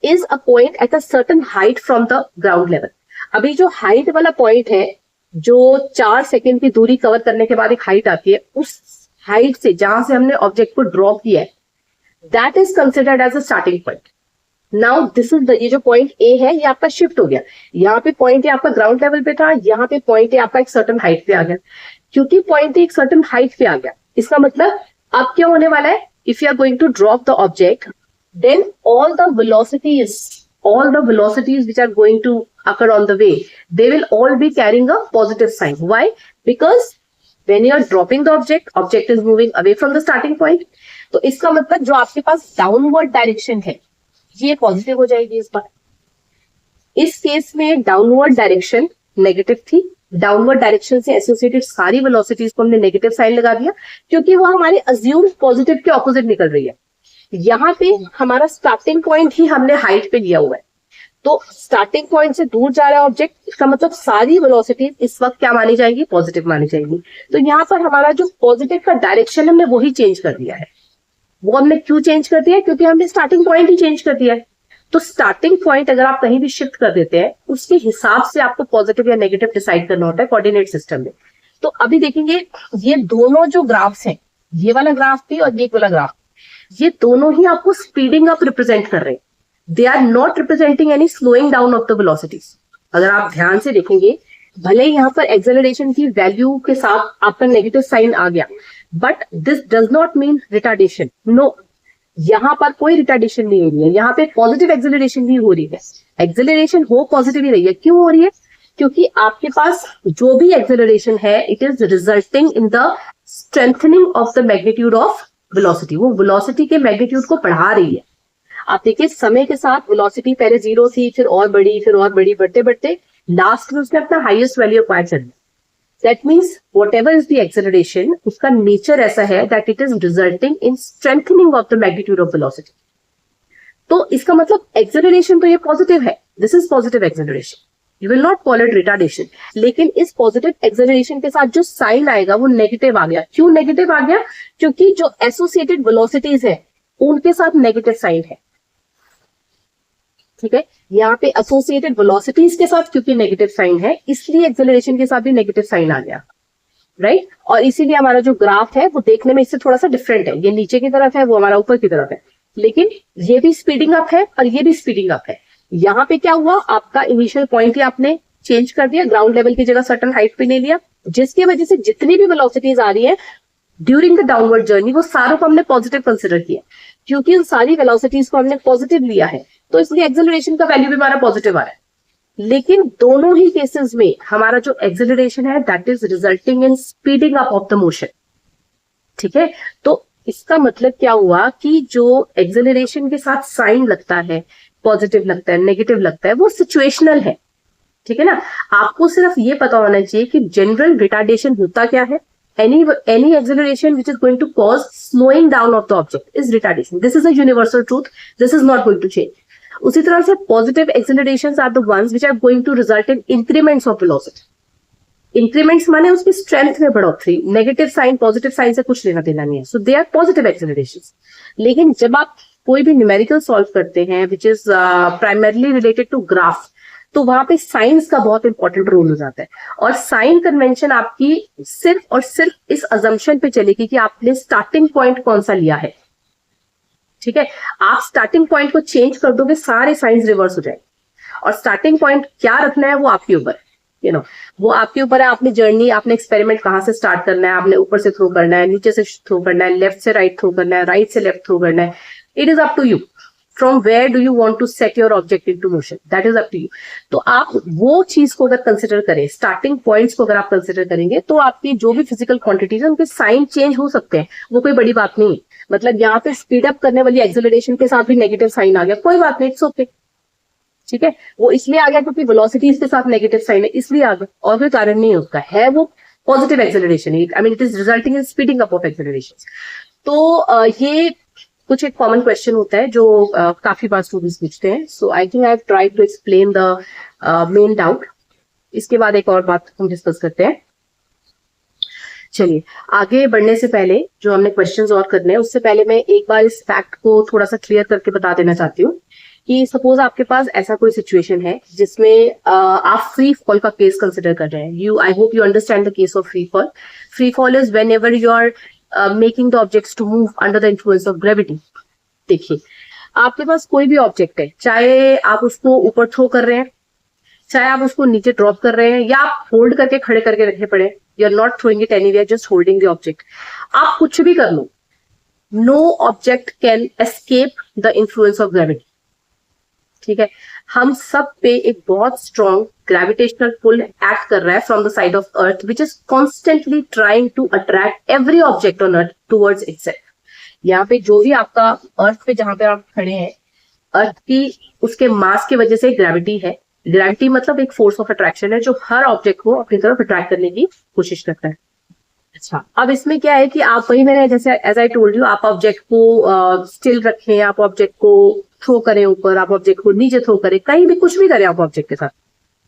A: is a point at a certain height from the ground level. अभी जो height वाला point है, जो 4 second की दूरी cover करने के बाद एक हाइट आती है, उस हाइट से जहां से हमने ऑब्जेक्ट को ड्रॉ किया है, that is considered as a starting point. Now this is ये जो पॉइंट ए है ये आपका शिफ्ट हो गया. यहाँ पे पॉइंट ए आपका ग्राउंड लेवल पे था, यहाँ पे पॉइंट ए आपका एक सर्टेन हाइट पे आ गया. क्योंकि पॉइंट ए एक सर्टेन हाइट पे आ गया, इसका मतलब अब क्या होने वाला है, if you are going to drop the object then all the velocities which are going to occur on the way, they will all be carrying a positive sign. Why? Because when you are dropping the object is moving away from the starting point. तो इसका मतलब जो आपके पास downward direction है ये positive हो जाएगी इस बार. इस केस में डाउनवर्ड डायरेक्शन नेगेटिव थी, डाउनवर्ड डायरेक्शन से एसोसिएटेड सारी वेलोसिटीज को हमने नेगेटिव साइन लगा दिया क्योंकि वो हमारे अज्यूम पॉजिटिव के ऑपोजिट निकल रही है। यहाँ पे हमारा स्टार्टिंग पॉइंट ही हमने हाइट पे लिया हुआ है, तो स्टार्टिंग पॉइंट से दूर जा रहा है ऑब्जेक्ट, इसका मतलब सारी वेलोसिटीज इस वक्त क्या मानी जाएगी, पॉजिटिव मानी जाएगी। तो यहाँ पर हमारा जो पॉजिटिव का डायरेक्शन हमने वही चेंज कर दिया है। वो हमने क्यों चेंज कर दिया है, क्योंकि हमने स्टार्टिंग पॉइंट ही चेंज कर दिया है। तो स्टार्टिंग पॉइंट अगर आप कहीं भी शिफ्ट कर देते हैं उसके हिसाब से आपको पॉजिटिव या नेगेटिव डिसाइड करना होता है कोऑर्डिनेट सिस्टम में। तो अभी देखेंगे ये दोनों जो ग्राफ्स हैं, ये वाला ग्राफ भी और ये वाला ग्राफ, ये दोनों ही आपको स्पीडिंग अप रिप्रेजेंट कर रहे हैं। They are not representing any slowing down of the velocities. अगर आप ध्यान से देखेंगे, भले ही यहाँ पर एक्सेलरेशन की वैल्यू के साथ आपका नेगेटिव साइन आ गया, but this does not mean retardation. No, यहाँ पर कोई रिटार्डेशन नहीं हो रही है, यहाँ पे पॉजिटिव एक्सेलरेशन भी हो रही है। एक्सेलरेशन हो पॉजिटिव ही रही है। क्यों हो रही है? क्योंकि आपके पास जो भी एक्सेलरेशन है it is resulting in the strengthening of the magnitude of velocity. वो वेलोसिटी के मैग्नीट्यूड को बढ़ा रही है। आप देखिए समय के साथ वेलोसिटी पहले 0 थी, फिर और बढ़ी, बढ़ते बढ़ते लास्ट में उसने अपना हाईएस्ट वैल्यू अक्वायर कर लिया। That means what ever is the acceleration, उसका नेचर ऐसा है that it is resulting in strengthening of the magnitude of velocity. तो इसका मतलब एक्सेलरेशन तो ये पॉजिटिव है, this is positive acceleration, you will not call it retardation. लेकिन इस पॉजिटिव एक्सेलरेशन के साथ जो साइन आएगा वो नेगेटिव आ गया। क्यों नेगेटिव आ गया? क्योंकि जो एसोसिएटेड वेलोसिटीज है उनके साथ नेगेटिव साइन है। ठीक है, यहाँ पे एसोसिएटेड वेलोसिटीज के साथ क्योंकि नेगेटिव साइन है इसलिए एक्सेलरेशन के साथ भी नेगेटिव साइन आ गया, राइट। और इसीलिए हमारा जो ग्राफ है वो देखने में इससे थोड़ा सा डिफरेंट है। ये नीचे की तरफ है, वो हमारा ऊपर की तरफ है, लेकिन ये भी स्पीडिंग अप है और ये भी स्पीडिंग अप है। यहाँ पे क्या हुआ, आपका इनिशियल पॉइंट ही आपने चेंज कर दिया, ग्राउंड लेवल की जगह सर्टेन हाइट पे ले लिया, जिसकी वजह से जितनी भी वेलोसिटीज आ रही है ड्यूरिंग द डाउनवर्ड जर्नी वो सारों को हमने पॉजिटिव कंसिडर किया। क्योंकि उन सारी वेलोसिटीज को हमने पॉजिटिव लिया है तो इसलिए एक्सेलरेशन का वैल्यू भी हमारा पॉजिटिव आ रहा है। लेकिन दोनों ही केसेस में हमारा जो एक्सेलरेशन है that is resulting in speeding up of the motion. ठीक है, तो इसका मतलब क्या हुआ कि जो एक्सेलरेशन के साथ साइन लगता है, पॉजिटिव लगता है, नेगेटिव लगता है, वो सिचुएशनल है। ठीक है ना, आपको सिर्फ ये पता होना चाहिए कि जनरल रिटार्डेशन होता क्या है। any acceleration which is going to cause slowing down of the object is retardation. This is a universal truth. This is not going to change. उसी तरह से positive accelerations are the ones which are going to result in increments of velocity. Increments माने उसकी strength में बढ़ोतरी, negative sign positive sign से कुछ लेना देना नहीं है, so they are positive accelerations. लेकिन जब आप कोई भी numerical solve करते हैं which is primarily related to graph, तो वहां पे साइंस का बहुत इंपॉर्टेंट रोल हो जाता है। और साइन कन्वेंशन आपकी सिर्फ और सिर्फ इस अजम्पशन पे चलेगी कि आपने स्टार्टिंग पॉइंट कौन सा लिया है। ठीक है, आप स्टार्टिंग पॉइंट को चेंज कर दोगे सारे साइंस रिवर्स हो जाएंगे। और स्टार्टिंग पॉइंट क्या रखना है वो आपके ऊपर है, वो आपके ऊपर है। आपने जर्नी, आपने एक्सपेरिमेंट कहाँ से स्टार्ट करना है, आपने ऊपर से थ्रो करना है, नीचे से थ्रो करना है, लेफ्ट से राइट थ्रो करना है, राइट से लेफ्ट थ्रो करना है, it is up to you. From where do you want to set your object into motion? That is up to you. तो आप वो चीज को अगर कंसिडर करें, स्टार्टिंग पॉइंट्स को अगर आप कंसिडर करेंगे तो आपकी जो भी फिजिकल क्वांटिटीज है उनके साइन चेंज हो सकते हैं, वो कोई बड़ी बात नहीं है। मतलब यहाँ पे स्पीड अप करने वाली एक्सेलरेशन के साथ भी नेगेटिव साइन आ गया, कोई बात नहीं, इट्स ओके। ठीक है, वो इसलिए आ गया क्योंकि वेलोसिटीज के साथ नेगेटिव साइन है इसलिए आ गया, और कोई कारण नहीं है उसका, है वो positive acceleration. I mean it is resulting in speeding up of acceleration. तो ये कुछ एक कॉमन क्वेश्चन होता है जो काफी बार स्टूडेंट्स पूछते हैं। So I think I have tried to explain the main doubt. इसके बाद एक और बात हम डिस्कस करते हैं। चलिए, आगे बढ़ने से पहले जो हमने क्वेश्चंस और करने हैं उससे पहले मैं एक बार इस फैक्ट को थोड़ा सा क्लियर करके बता देना चाहती हूँ कि सपोज आपके पास ऐसा कोई सिचुएशन है जिसमें आप फ्री फॉल का केस कंसिडर कर रहे हैं। I hope you understand the case of free fall. Free fall is whenever you are making the objects to move under the influence of gravity. देखिए, आपके पास कोई भी ऑब्जेक्ट है, चाहे आप उसको ऊपर थ्रो कर रहे हैं, चाहे आप उसको नीचे ड्रॉप कर रहे हैं, या आप होल्ड करके खड़े करके रखे पड़े, you are not throwing it anywhere, just holding the object, आप कुछ भी कर लो, no object can escape the influence of gravity. ठीक है, हम सब पे एक बहुत स्ट्रॉन्ग ग्रेविटेशनल पुल एक्ट कर रहा है from the side of earth which is constantly trying to attract every object on earth towards itself. यहाँ पे जो भी आपका अर्थ पे जहां पे आप खड़े हैं, अर्थ की उसके मास की वजह से ग्रेविटी है, ग्रेविटी मतलब एक फोर्स ऑफ अट्रैक्शन है जो हर ऑब्जेक्ट को अपनी तरफ अट्रैक्ट करने की कोशिश करता है। अच्छा, अब इसमें क्या है कि आप वही मैंने जैसे एज आई टोल्ड यू, आप ऑब्जेक्ट को स्टिल रखें, आप ऑब्जेक्ट को थ्रो करें ऊपर, आप ऑब्जेक्ट को नीचे थ्रो करें, कहीं भी कुछ भी करें आप ऑब्जेक्ट के साथ,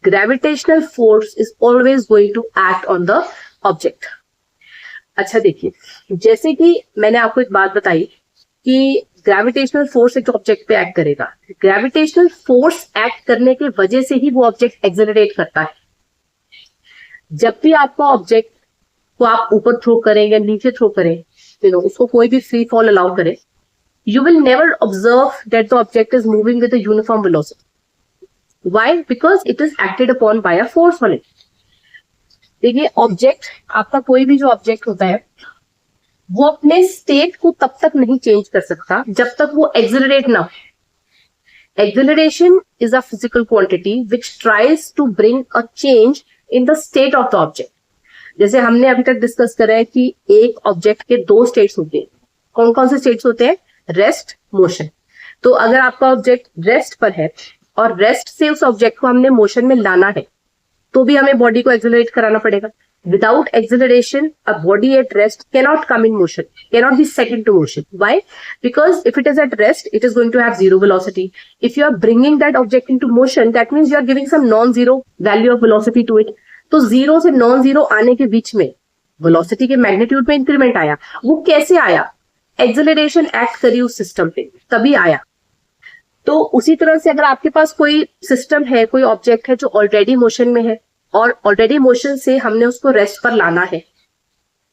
A: gravitational force is always going to act on the object. अच्छा देखिए, जैसे कि मैंने आपको एक बात बताई कि ग्रेविटेशनल फोर्स एक ऑब्जेक्ट पे एक्ट करेगा, ग्रेविटेशनल फोर्स एक्ट करने की वजह से ही वो ऑब्जेक्ट एक्सेलरेट करता है। जब भी आपका ऑब्जेक्ट को आप ऊपर थ्रो करें या नीचे थ्रो करें, उसको कोई भी फ्री फॉल अलाउ करें, you will never observe that the object is moving with a uniform velocity. Why? Because it is acted upon by a force on it. देखिए, ऑब्जेक्ट, आपका कोई भी जो ऑब्जेक्ट होता है वो अपने स्टेट को तब तक नहीं चेंज कर सकता जब तक वो एक्सेलरेट ना हो। Acceleration is a physical quantity which tries to bring a change in the state of the object. जैसे हमने अभी तक डिस्कस करा है कि एक ऑब्जेक्ट के दो स्टेट्स होते हैं। कौन कौन से स्टेट्स होते हैं? Rest, motion. तो अगर आपका ऑब्जेक्ट रेस्ट पर है और रेस्ट से उस ऑब्जेक्ट को हमने मोशन में लाना है, तो भी हमें बॉडी को एक्सेलरेट कराना पड़ेगा। Without acceleration a body at rest cannot come in motion, cannot be set into motion. Why? Because if it is at rest it is going to have zero velocity. If you are bringing that object into motion, that means you are giving some non zero value of velocity to it. तो zero से non zero आने के बीच में velocity के magnitude में increment आया। वो कैसे आया? एक्सेलरेशन एक्ट करी उस सिस्टम पे, तभी आया। तो उसी तरह से अगर आपके पास कोई सिस्टम है, कोई ऑब्जेक्ट है जो ऑलरेडी मोशन में है और ऑलरेडी मोशन से हमने उसको रेस्ट पर लाना है।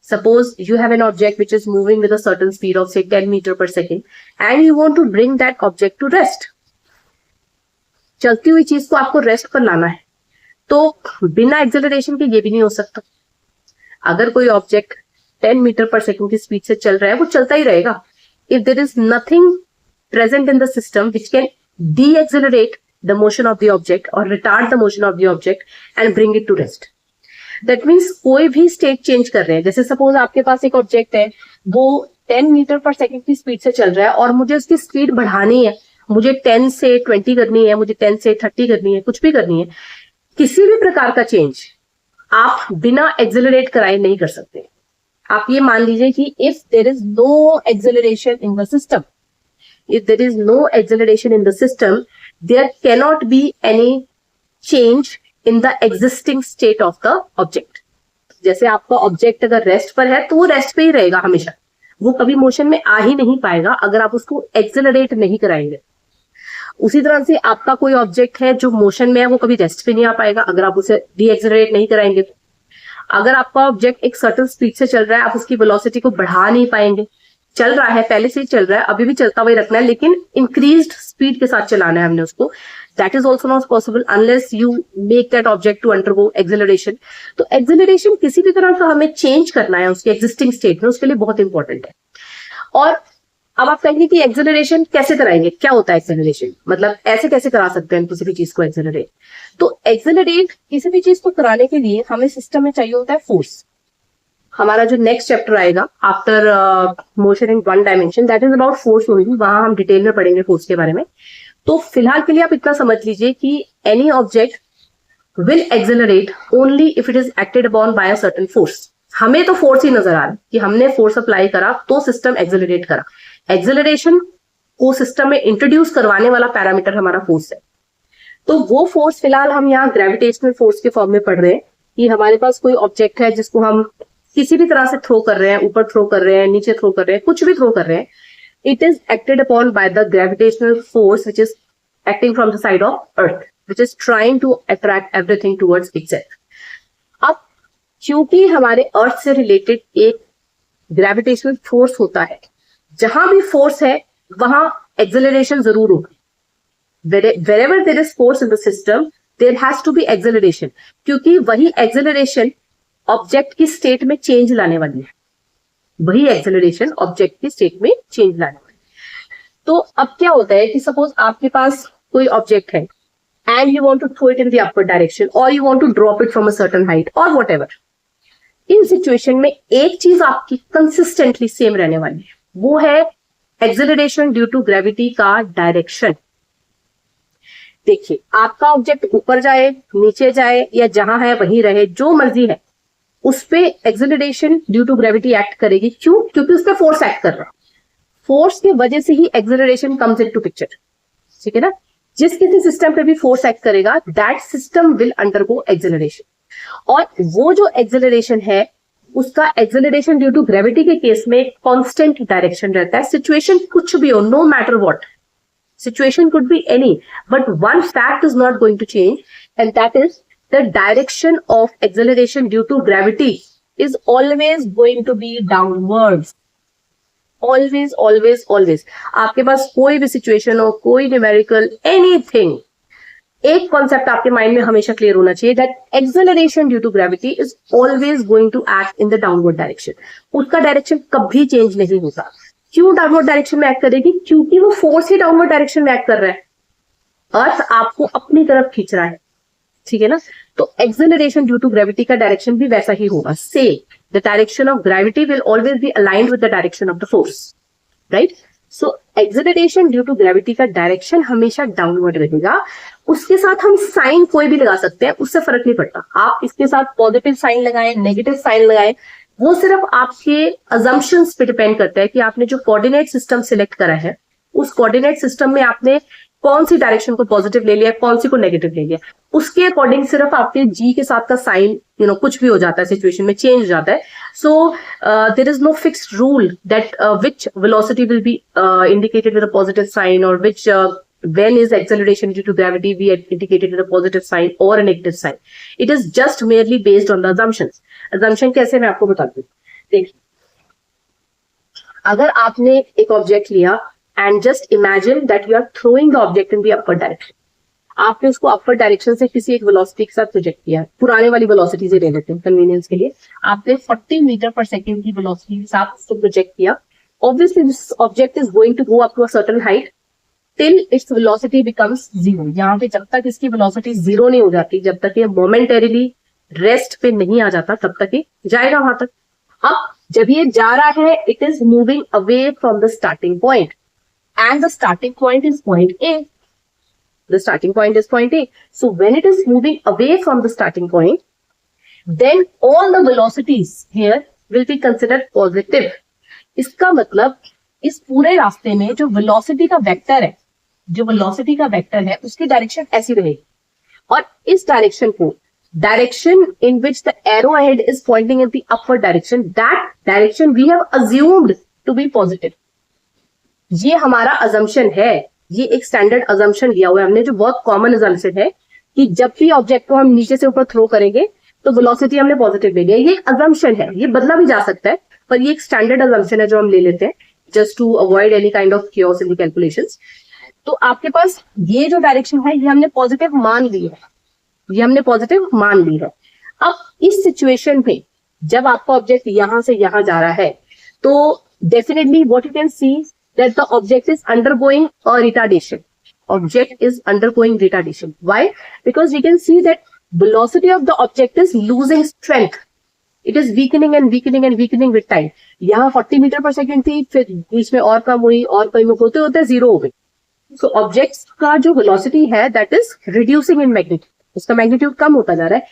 A: Suppose you have an object which is moving with a certain speed of say 10 metre per second and you want to bring that object to rest. चलती हुई चीज को आपको रेस्ट पर लाना है, तो बिना एक्सेलरेशन के ये भी नहीं हो सकता। अगर कोई ऑब्जेक्ट 10 मीटर पर सेकेंड की स्पीड से चल रहा है, वो चलता ही रहेगा। If there is nothing present in the system which can decelerate the motion of the object और retard the motion of the object and bring it to rest, that means कोई भी स्टेट चेंज कर रहे हैं। जैसे suppose आपके पास एक object है, वो 10 मीटर पर सेकेंड की स्पीड से चल रहा है और मुझे उसकी स्पीड बढ़ानी है, मुझे 10 से 20 करनी है, मुझे 10 से 30 करनी है, कुछ भी करनी है। किसी भी प्रकार का चेंज आप बिना एक्सेलरेट कराए नहीं कर सकते। आप ये मान लीजिए कि if there is no acceleration in the system, if there is no acceleration in the system, there cannot be any change in the existing state of the object. जैसे आपका ऑब्जेक्ट अगर रेस्ट पर है तो वो रेस्ट पे ही रहेगा हमेशा, वो कभी मोशन में आ ही नहीं पाएगा अगर आप उसको एक्सेलरेट नहीं कराएंगे। उसी तरह से आपका कोई ऑब्जेक्ट है जो मोशन में है, वो कभी रेस्ट पे नहीं आ पाएगा अगर आप उसे डी एक्सेलरेट नहीं कराएंगे। अगर आपका ऑब्जेक्ट एक सर्टेन स्पीड से चल रहा है, आप उसकी वेलोसिटी को बढ़ा नहीं पाएंगे। चल रहा है, पहले से ही चल रहा है, अभी भी चलता हुआ रखना है, लेकिन इंक्रीज्ड स्पीड के साथ चलाना है हमने उसको। That is also not possible unless you make that object to undergo acceleration. तो एक्सेलरेशन किसी भी तरह का हमें चेंज करना है उसके एग्जिस्टिंग स्टेट में, उसके लिए बहुत इंपॉर्टेंट है। और अब आप कहेंगे कि एक्सेलरेशन कैसे कराएंगे, क्या होता है एक्सेलरेशन, मतलब ऐसे कैसे करा सकते हैं किसी भी चीज को एक्सेलरेट। तो एक्सेलरेट किसी भी चीज को कराने के लिए हमें सिस्टम में चाहिए होता है फोर्स। हमारा जो नेक्स्ट चैप्टर आएगा after motion in one dimension, that is about force only, वहां हम डिटेल में पढ़ेंगे फोर्स के बारे में। तो फिलहाल के लिए आप इतना समझ लीजिए कि any object will accelerate only if it is acted upon bye a certain force. हमें तो फोर्स ही नजर आ रहा है कि हमने फोर्स अप्लाई करा तो सिस्टम एक्सेलरेट करा। एक्सेलरेशन को सिस्टम में इंट्रोड्यूस करवाने वाला पैरामीटर हमारा फोर्स है। तो वो फोर्स फिलहाल हम यहाँ ग्रेविटेशनल फोर्स के फॉर्म में पढ़ रहे हैं कि हमारे पास कोई ऑब्जेक्ट है जिसको हम किसी भी तरह से थ्रो कर रहे हैं, ऊपर थ्रो कर रहे हैं, नीचे थ्रो कर रहे हैं, कुछ भी थ्रो कर रहे हैं, it is acted upon by the gravitational force which is acting from the side of earth, which is trying to attract everything towards itself. अब क्योंकि हमारे अर्थ से रिलेटेड एक ग्रेविटेशनल फोर्स होता है, जहां भी फोर्स है वहां एक्सेलरेशन जरूर होगी। wherever there is force in the system there has to be acceleration, क्योंकि वही एक्सेलरेशन ऑब्जेक्ट की स्टेट में चेंज लाने वाली है, वही एक्सेलरेशन ऑब्जेक्ट की स्टेट में चेंज लाने वाली है। तो अब क्या होता है कि सपोज आपके पास कोई ऑब्जेक्ट है and you want to throw it in the upward direction और you want to drop it from a certain height और व्हाटएवर। इन सिचुएशन में एक चीज आपकी कंसिस्टेंटली सेम रहने वाली है, वो है एक्सेलरेशन ड्यू टू ग्रेविटी का डायरेक्शन। देखिए, आपका ऑब्जेक्ट ऊपर जाए, नीचे जाए या जहां है वहीं रहे, जो मर्जी है, उस पे acceleration due to gravity act करेगी। क्यों? क्योंकि उस पर फोर्स एक्ट कर रहा है। फोर्स की वजह से ही एक्सेलरेशन कम्स इनटू पिक्चर, ठीक है ना। जिस किसी सिस्टम पे भी फोर्स एक्ट करेगा, that system will undergo acceleration. और वो जो एक्सेलरेशन है, उसका एक्सेलरेशन ड्यू टू ग्रेविटी के केस में कांस्टेंट डायरेक्शन रहता है। सिचुएशन कुछ भी हो, no matter what, situation could be any, but one fact is not going to change, and that is the direction of acceleration due to gravity is always going to be downwards. Always, always, always. आपके पास कोई भी situation हो, कोई numerical, anything, एक concept आपके mind में हमेशा clear होना चाहिए, that acceleration due to gravity is always going to act in the downward direction. उसका डायरेक्शन कभी चेंज नहीं होता। क्यों डाउनवर्ड डायरेक्शन में एक्ट करेगी? क्योंकि वो फोर्स ही डाउनवर्ड डायरेक्शन में एक्ट कर रहा है। अर्थ आपको अपनी तरफ खींच रहा है, ठीक है ना। तो एक्सेलरेशन ड्यू टू ग्रेविटी का डायरेक्शन भी वैसा ही होगा। So the direction of gravity will always be aligned with the direction of the force, right. So acceleration due to gravity का डायरेक्शन हमेशा डाउनवर्ड रहेगा। उसके साथ हम साइन कोई भी लगा सकते हैं, उससे फर्क नहीं पड़ता। आप इसके साथ पॉजिटिव साइन लगाएं, नेगेटिव साइन लगाएं, वो सिर्फ आपके अजम्पशंस पे डिपेंड करता है कि आपने जो कोऑर्डिनेट सिस्टम सिलेक्ट करा है, उस कोऑर्डिनेट सिस्टम में आपने कौन सी डायरेक्शन को पॉजिटिव ले लिया, कौन सी को नेगेटिव ले लिया। उसके अकॉर्डिंग सिर्फ आपके जी के साथ का साइन कुछ भी हो जाता है, सिचुएशन में चेंज हो जाता है। So there is no fixed rule that which velocity will be indicated with a positive sign और which when is acceleration due to gravity be indicated with a positive sign or a negative sign. It is just merely based on the assumptions. Assumption कैसे, मैं आपको बताती हूँ। देखिए, अगर आपने एक ऑब्जेक्ट लिया and just imagine that you are throwing the object in the upward direction. आपने उसको अपवर्ड डायरेक्शन से किसी एक वेलोसिटी के साथ प्रोजेक्ट किया। पुराने वाली वेलोसिटी से ले लेते हैं कन्वीनियंस के लिए। आपने 40 मीटर पर सेकेंड की वेलोसिटी के साथ उसको प्रोजेक्ट किया। Obviously this object is going to go up to a certain height till its velocity becomes zero. यहाँ पे जब तक इसकी वेलोसिटी जीरो नहीं हो जाती, जब तक ये मोमेंटरीली रेस्ट पे नहीं आ जाता, तब तक ये जाएगा वहां तक। अब जब ये जा रहा है, it is moving away from the starting point and the starting point is point A. The starting point is point A. So when it is moving away from the starting point, then all the velocities here will be considered positive. इसका मतलब इस पूरे रास्ते में जो velocity का vector है, उसकी डायरेक्शन ऐसी रहेगी। और इस डायरेक्शन को, direction in which the arrow ahead is pointing in the upward direction, that direction we have assumed to be positive. ये हमारा अजम्पशन है, ये एक स्टैंडर्ड अजम्पशन लिया हुआ है हमने, जो बहुत कॉमन अजम्पशन है कि जब भी ऑब्जेक्ट को हम नीचे से ऊपर थ्रो करेंगे तो वेलोसिटी हमने पॉजिटिव ले लिया। ये एक अजम्पशन है, ये बदला भी जा सकता है, पर ये एक स्टैंडर्ड अजम्पशन है जो हम ले लेते हैं just to avoid any kind of chaos in the calculations. तो आपके पास ये जो डायरेक्शन है, ये हमने पॉजिटिव मान ली है। अब इस सिचुएशन में जब आपका ऑब्जेक्ट यहां से यहां जा रहा है, तो definitely what you can see that the object is undergoing a retardation. Object is undergoing retardation. Why? Because we can see that velocity of the object is losing strength. It is weakening and weakening and weakening with time. यहाँ 40 meter per second थी, फिर बीच में और कम हुई, और कम होते होते zero हो गई। So objects का जो velocity है, that is reducing in magnitude. उसका मैग्नीट्यूड कम होता जा रहा है।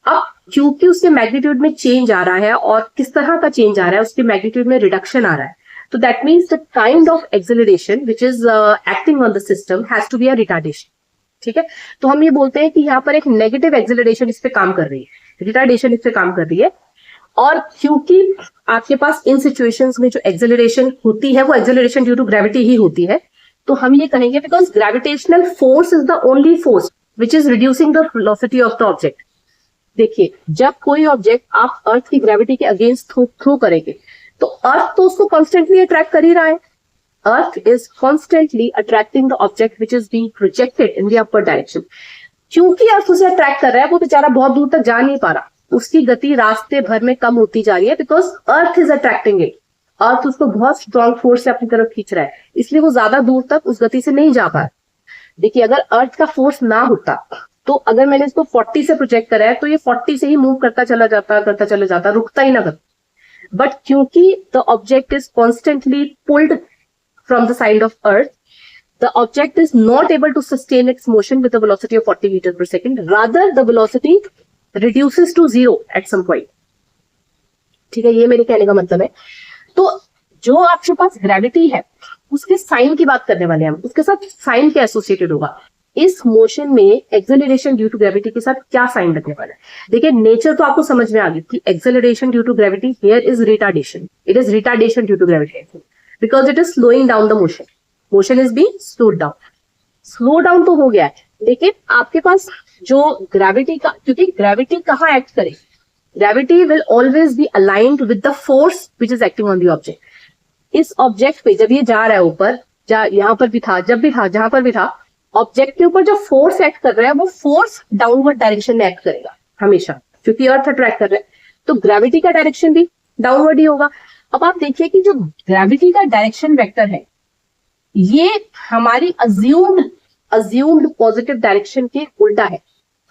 A: अब क्योंकि उसके मैग्नीट्यूड में चेंज आ रहा है, और किस तरह का चेंज आ रहा है, उसके मैग्नीट्यूड में रिडक्शन आ रहा है, तो that means the kind of acceleration which is acting on the system has to be a retardation. ठीक है, तो हम ये बोलते हैं कि यहाँ पर एक नेगेटिव एक्सेलरेशन इस पे काम कर रही है, रिटार्डेशन इस पे काम कर रही है। और क्योंकि आपके पास इन सिचुएशंस में जो एक्सेलरेशन होती है वो एक्सेलरेशन ड्यू टू ग्रेविटी ही होती है, तो हम ये कहेंगे because gravitational force is the only force which is reducing the velocity of the object. देखिए, जब कोई ऑब्जेक्ट आप अर्थ की ग्रेविटी के अगेंस्ट थ्रो करेंगे, तो अर्थ तो उसको कॉन्स्टेंटली अट्रैक्ट कर ही रहा है। Earth is constantly attracting the object which is being projected in the upper direction. क्योंकि अर्थ उसे अट्रैक्ट कर रहा है, वो बेचारा बहुत दूर तक जा नहीं पा रहा, उसकी गति रास्ते भर में कम होती जा रही है, because earth is attracting it. Earth उसको बहुत स्ट्रॉन्ग फोर्स से अपनी तरफ खींच रहा है, इसलिए वो ज्यादा दूर तक उस गति से नहीं जा पा रहा। देखिए, अगर अर्थ का फोर्स ना होता, तो अगर मैंने इसको 40 से प्रोजेक्ट करा है, तो ये 40 से ही मूव करता चला जाता, रुकता ही ना करता। But क्योंकि the object is constantly pulled from the side of earth, the object is not able to sustain its motion with a velocity of 40 meters per second. Rather, the velocity reduces to 0 at some point. ठीक है, ये मेरे कहने का मतलब है. तो जो आपके पास ग्रेविटी है उसके साइन की बात करने वाले हैं हम. उसके साथ साइन क्या एसोसिएटेड होगा. इस मोशन में एक्सेलरेशन ड्यू टू ग्रेविटी के साथ क्या साइन लगने वाला है. देखिए, नेचर तो आपको समझ में आ गई कि acceleration due to gravity here is retardation. It is retardation due to gravity because it is slowing down the motion. Motion is being slowed down. Slow down तो हो गया है, लेकिन आपके पास जो ग्रेविटी का, क्योंकि ग्रेविटी कहाँ एक्ट करे, gravity will always be aligned with the force which is acting on the object. इस ऑब्जेक्ट पे जब ये जा रहा है ऊपर, यहाँ पर भी था, जब भी था, जहां पर भी था, ऑब्जेक्ट के ऊपर जो फोर्स एक्ट कर रहा है वो फोर्स डाउनवर्ड डायरेक्शन में एक्ट करेगा हमेशा, क्योंकि अर्थ अट्रैक्ट कर रहा है. तो ग्रेविटी का डायरेक्शन भी डाउनवर्ड ही होगा. अब आप देखिए कि जो ग्रेविटी का डायरेक्शन वेक्टर है ये हमारी अज्यूम्ड पॉजिटिव डायरेक्शन के उल्टा है,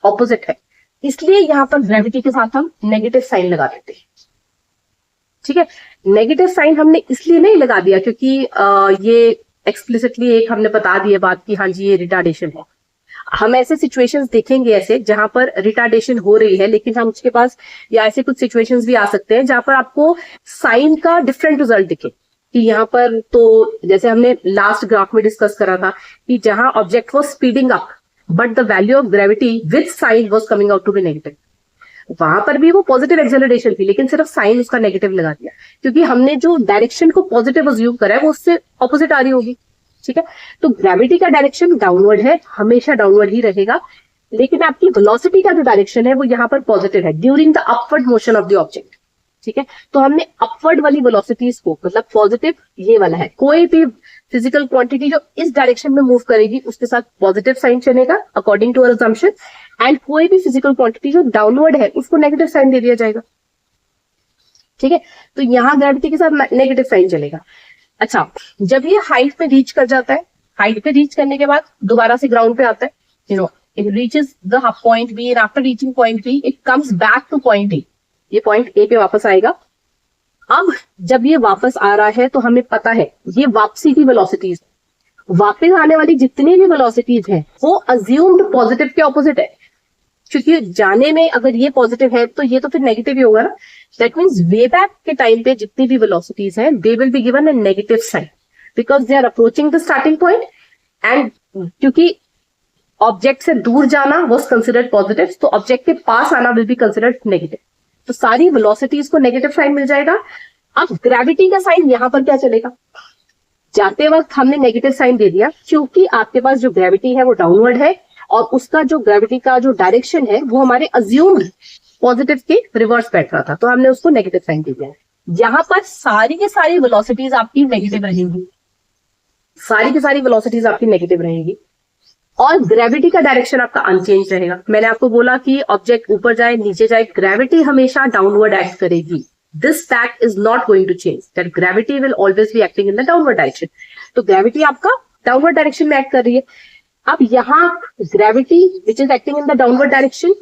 A: ऑपोजिट है. इसलिए यहां पर ग्रेविटी के साथ हम नेगेटिव साइन लगा देते हैं. ठीक है, नेगेटिव साइन हमने इसलिए नहीं लगा दिया क्योंकि ये एक्सप्लिसिटली एक हमने बता दिया बात कि हाँ जी ये रिटार्डेशन है. हम ऐसे सिचुएशंस देखेंगे ऐसे जहां पर रिटार्डेशन हो रही है, लेकिन हम उसके पास, या ऐसे कुछ सिचुएशंस भी आ सकते हैं जहां पर आपको साइन का डिफरेंट रिजल्ट दिखे. कि यहाँ पर तो जैसे हमने लास्ट ग्राफ में डिस्कस करा था कि जहां object was speeding up but the value of gravity with sign was coming out to be negative, वहां पर भी वो पॉजिटिव एक्सेलरेशन थी, लेकिन सिर्फ साइन उसका नेगेटिव लगा दिया क्योंकि हमने जो डायरेक्शन को पॉजिटिव अज्यूम करा है वो उससे ऑपोजिट आ रही होगी. ठीक है, तो ग्रेविटी का डायरेक्शन डाउनवर्ड है, हमेशा डाउनवर्ड ही रहेगा, लेकिन आपकी वेलोसिटी का जो डायरेक्शन है वो यहाँ पर पॉजिटिव है during the upward motion of the object. ठीक है, तो हमने अपवर्ड वाली वेलोसिटीज को, मतलब पॉजिटिव ये वाला है, कोई भी फिजिकल क्वांटिटी जो इस डायरेक्शन में मूव करेगी उसके साथ पॉजिटिव साइन चलेगा according to our assumption, and कोई भी फिजिकल क्वांटिटी जो डाउनवर्ड है उसको नेगेटिव साइन दे दिया जाएगा. ठीक है, तो यहाँ ग्रेविटी के साथ नेगेटिव साइन चलेगा. अच्छा, जब ये हाइट पे रीच कर जाता है, हाइट पे रीच करने के बाद दोबारा से ग्राउंड पे आता है, you know, it reaches the point B and after reaching point B it comes back to point A. ये पॉइंट ए पे वापस आएगा. अब जब ये वापस आ रहा है तो हमें पता है ये वापसी की वेलोसिटीज, वापस आने वाली जितनी भी वेलोसिटीज हैं वो अज्यूम्ड पॉजिटिव के ऑपोजिट है, क्योंकि जाने में अगर ये पॉजिटिव है तो ये तो फिर नेगेटिव ही होगा ना. दैट मीन्स वे बैक के टाइम पे जितनी भी वेलोसिटीज हैं they will be given a negative sign because they are approaching the starting point, and क्योंकि ऑब्जेक्ट से दूर जाना वॉज कंसिडर्ड पॉजिटिव, तो ऑब्जेक्ट के पास आना विल बी कंसिडर्ड नेगेटिव. तो सारी वेलोसिटीज को नेगेटिव साइन मिल जाएगा. अब ग्रेविटी का साइन यहां पर क्या चलेगा, जाते वक्त हमने नेगेटिव साइन दे दिया क्योंकि आपके पास जो ग्रेविटी है वो डाउनवर्ड है और उसका जो ग्रेविटी का जो डायरेक्शन है वो हमारे अज्यूम्ड पॉजिटिव के रिवर्स बैठ रहा था, तो हमने उसको नेगेटिव साइन दे दिया. यहां पर सारी की सारी वेलोसिटीज आपकी नेगेटिव रहेंगी, सारी की सारी वेलोसिटीज आपकी नेगेटिव रहेंगी और ग्रेविटी का डायरेक्शन आपका अनचेंज रहेगा. मैंने आपको बोला कि ऑब्जेक्ट ऊपर जाए नीचे जाए, ग्रेविटी हमेशा डाउनवर्ड एक्ट करेगी. This fact is not going to change, that gravity will always be acting in the downward direction. तो ग्रेविटी आपका डाउनवर्ड डायरेक्शन में एक्ट कर रही है. अब यहाँ gravity which is acting in the downward direction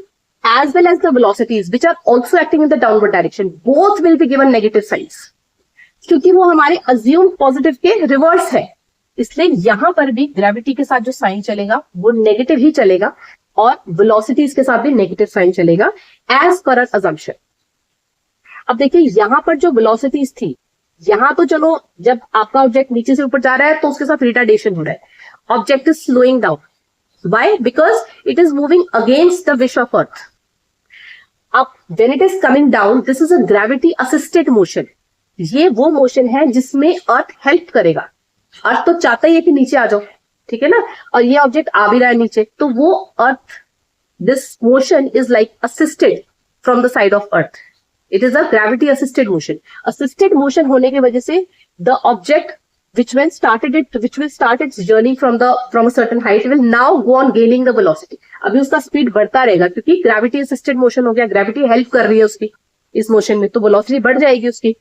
A: as well as the velocities which are also acting in the downward direction both will be given negative signs क्योंकि वो हमारे assumed positive के रिवर्स है. इसलिए यहां पर भी ग्रेविटी के साथ जो साइन चलेगा वो नेगेटिव ही चलेगा और वेलोसिटीज के साथ भी नेगेटिव साइन चलेगा एज पर अन अजम्पशन. अब देखिए यहां पर जो वेलोसिटीज थी, यहां तो चलो जब आपका ऑब्जेक्ट नीचे से ऊपर जा रहा है तो उसके साथ रिटार्डेशन हो रहा है, object is slowing down. Why? Because it is moving against the wish of Earth. अब when it is coming down, this is a gravity assisted motion. ये वो मोशन है जिसमें अर्थ हेल्प करेगा. अर्थ तो चाहता ही है कि नीचे आ जाओ, ठीक है ना, और ये ऑब्जेक्ट आ भी रहा है नीचे, तो वो earth, this motion is like assisted from the side of earth. It is a gravity assisted motion. Assisted motion होने की वजह से the object which will start its journey from a certain height will now go on gaining the velocity. अभी उसका speed बढ़ता रहेगा क्योंकि gravity assisted motion हो गया, ग्रेविटी हेल्प कर रही है उसकी इस मोशन में, तो वेलोसिटी बढ़ जाएगी उसकी,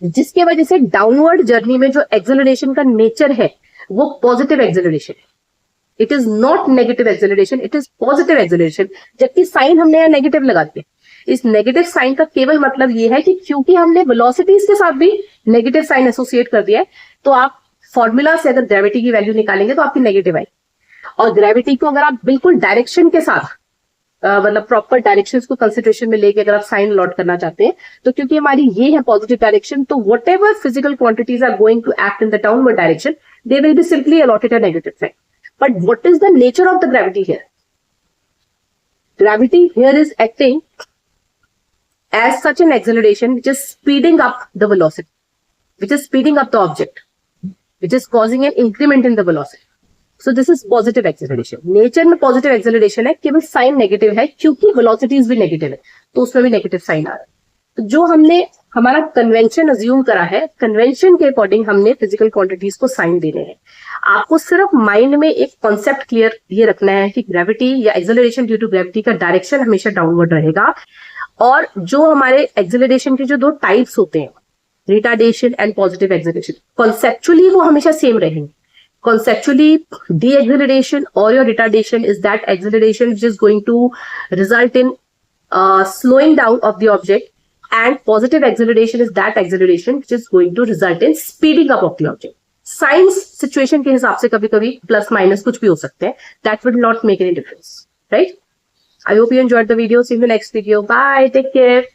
A: जिसके वजह से डाउनवर्ड जर्नी में जो एक्सेलरेशन का नेचर है वो पॉजिटिव एक्सेलरेशन है. It is not negative acceleration, it is positive acceleration. जबकि साइन हमने यहाँ नेगेटिव लगा दिया. इस नेगेटिव साइन का केवल मतलब ये है कि क्योंकि हमने वेलोसिटीज के साथ भी नेगेटिव साइन एसोसिएट कर दिया है तो आप फॉर्मूला से अगर ग्रेविटी की वैल्यू निकालेंगे तो आपकी नेगेटिव आएगी, और ग्रेविटी को अगर आप बिल्कुल डायरेक्शन के साथ मतलब प्रॉपर डायरेक्शंस को कंसिडरेशन में लेके अगर आप साइन अलॉट करना चाहते हैं, तो क्योंकि हमारी ये है पॉजिटिव डायरेक्शन, तो whatever physical quantities are going to act in the downward direction, they will be simply allotted a negative sign. But what is the nature of the gravity here? Gravity here is acting as such an acceleration which is speeding up the velocity, which is speeding up the object, which is causing an increment in the velocity. So this is positive acceleration. Nature में positive acceleration है, केवल sign negative है क्योंकि velocities भी negative है, तो उसमें भी negative sign आ रहा है. तो जो हमने हमारा कन्वेंशन अज्यूम करा है, कन्वेंशन के अकॉर्डिंग हमने फिजिकल क्वांटिटीज को साइन देने हैं. आपको सिर्फ माइंड में एक कॉन्सेप्ट क्लियर ये रखना है कि ग्रेविटी या एक्सेलरेशन ड्यू टू ग्रेविटी का डायरेक्शन हमेशा डाउनवर्ड रहेगा, और जो हमारे एक्सेलरेशन के जो दो टाइप्स होते हैं, retardation and positive acceleration, conceptually वो हमेशा सेम रहेंगे. कॉन्सेप्चुअली डी एक्सेलरेशन और your retardation is that acceleration which is going to result in slowing down of the object, and positive acceleration is that acceleration which is going to result in speeding up of the object. Science situation के हिसाब से कभी कभी plus minus कुछ भी हो सकते हैं. That will not make any difference, right? I hope you enjoyed the video. See you in the next video. Bye, take care.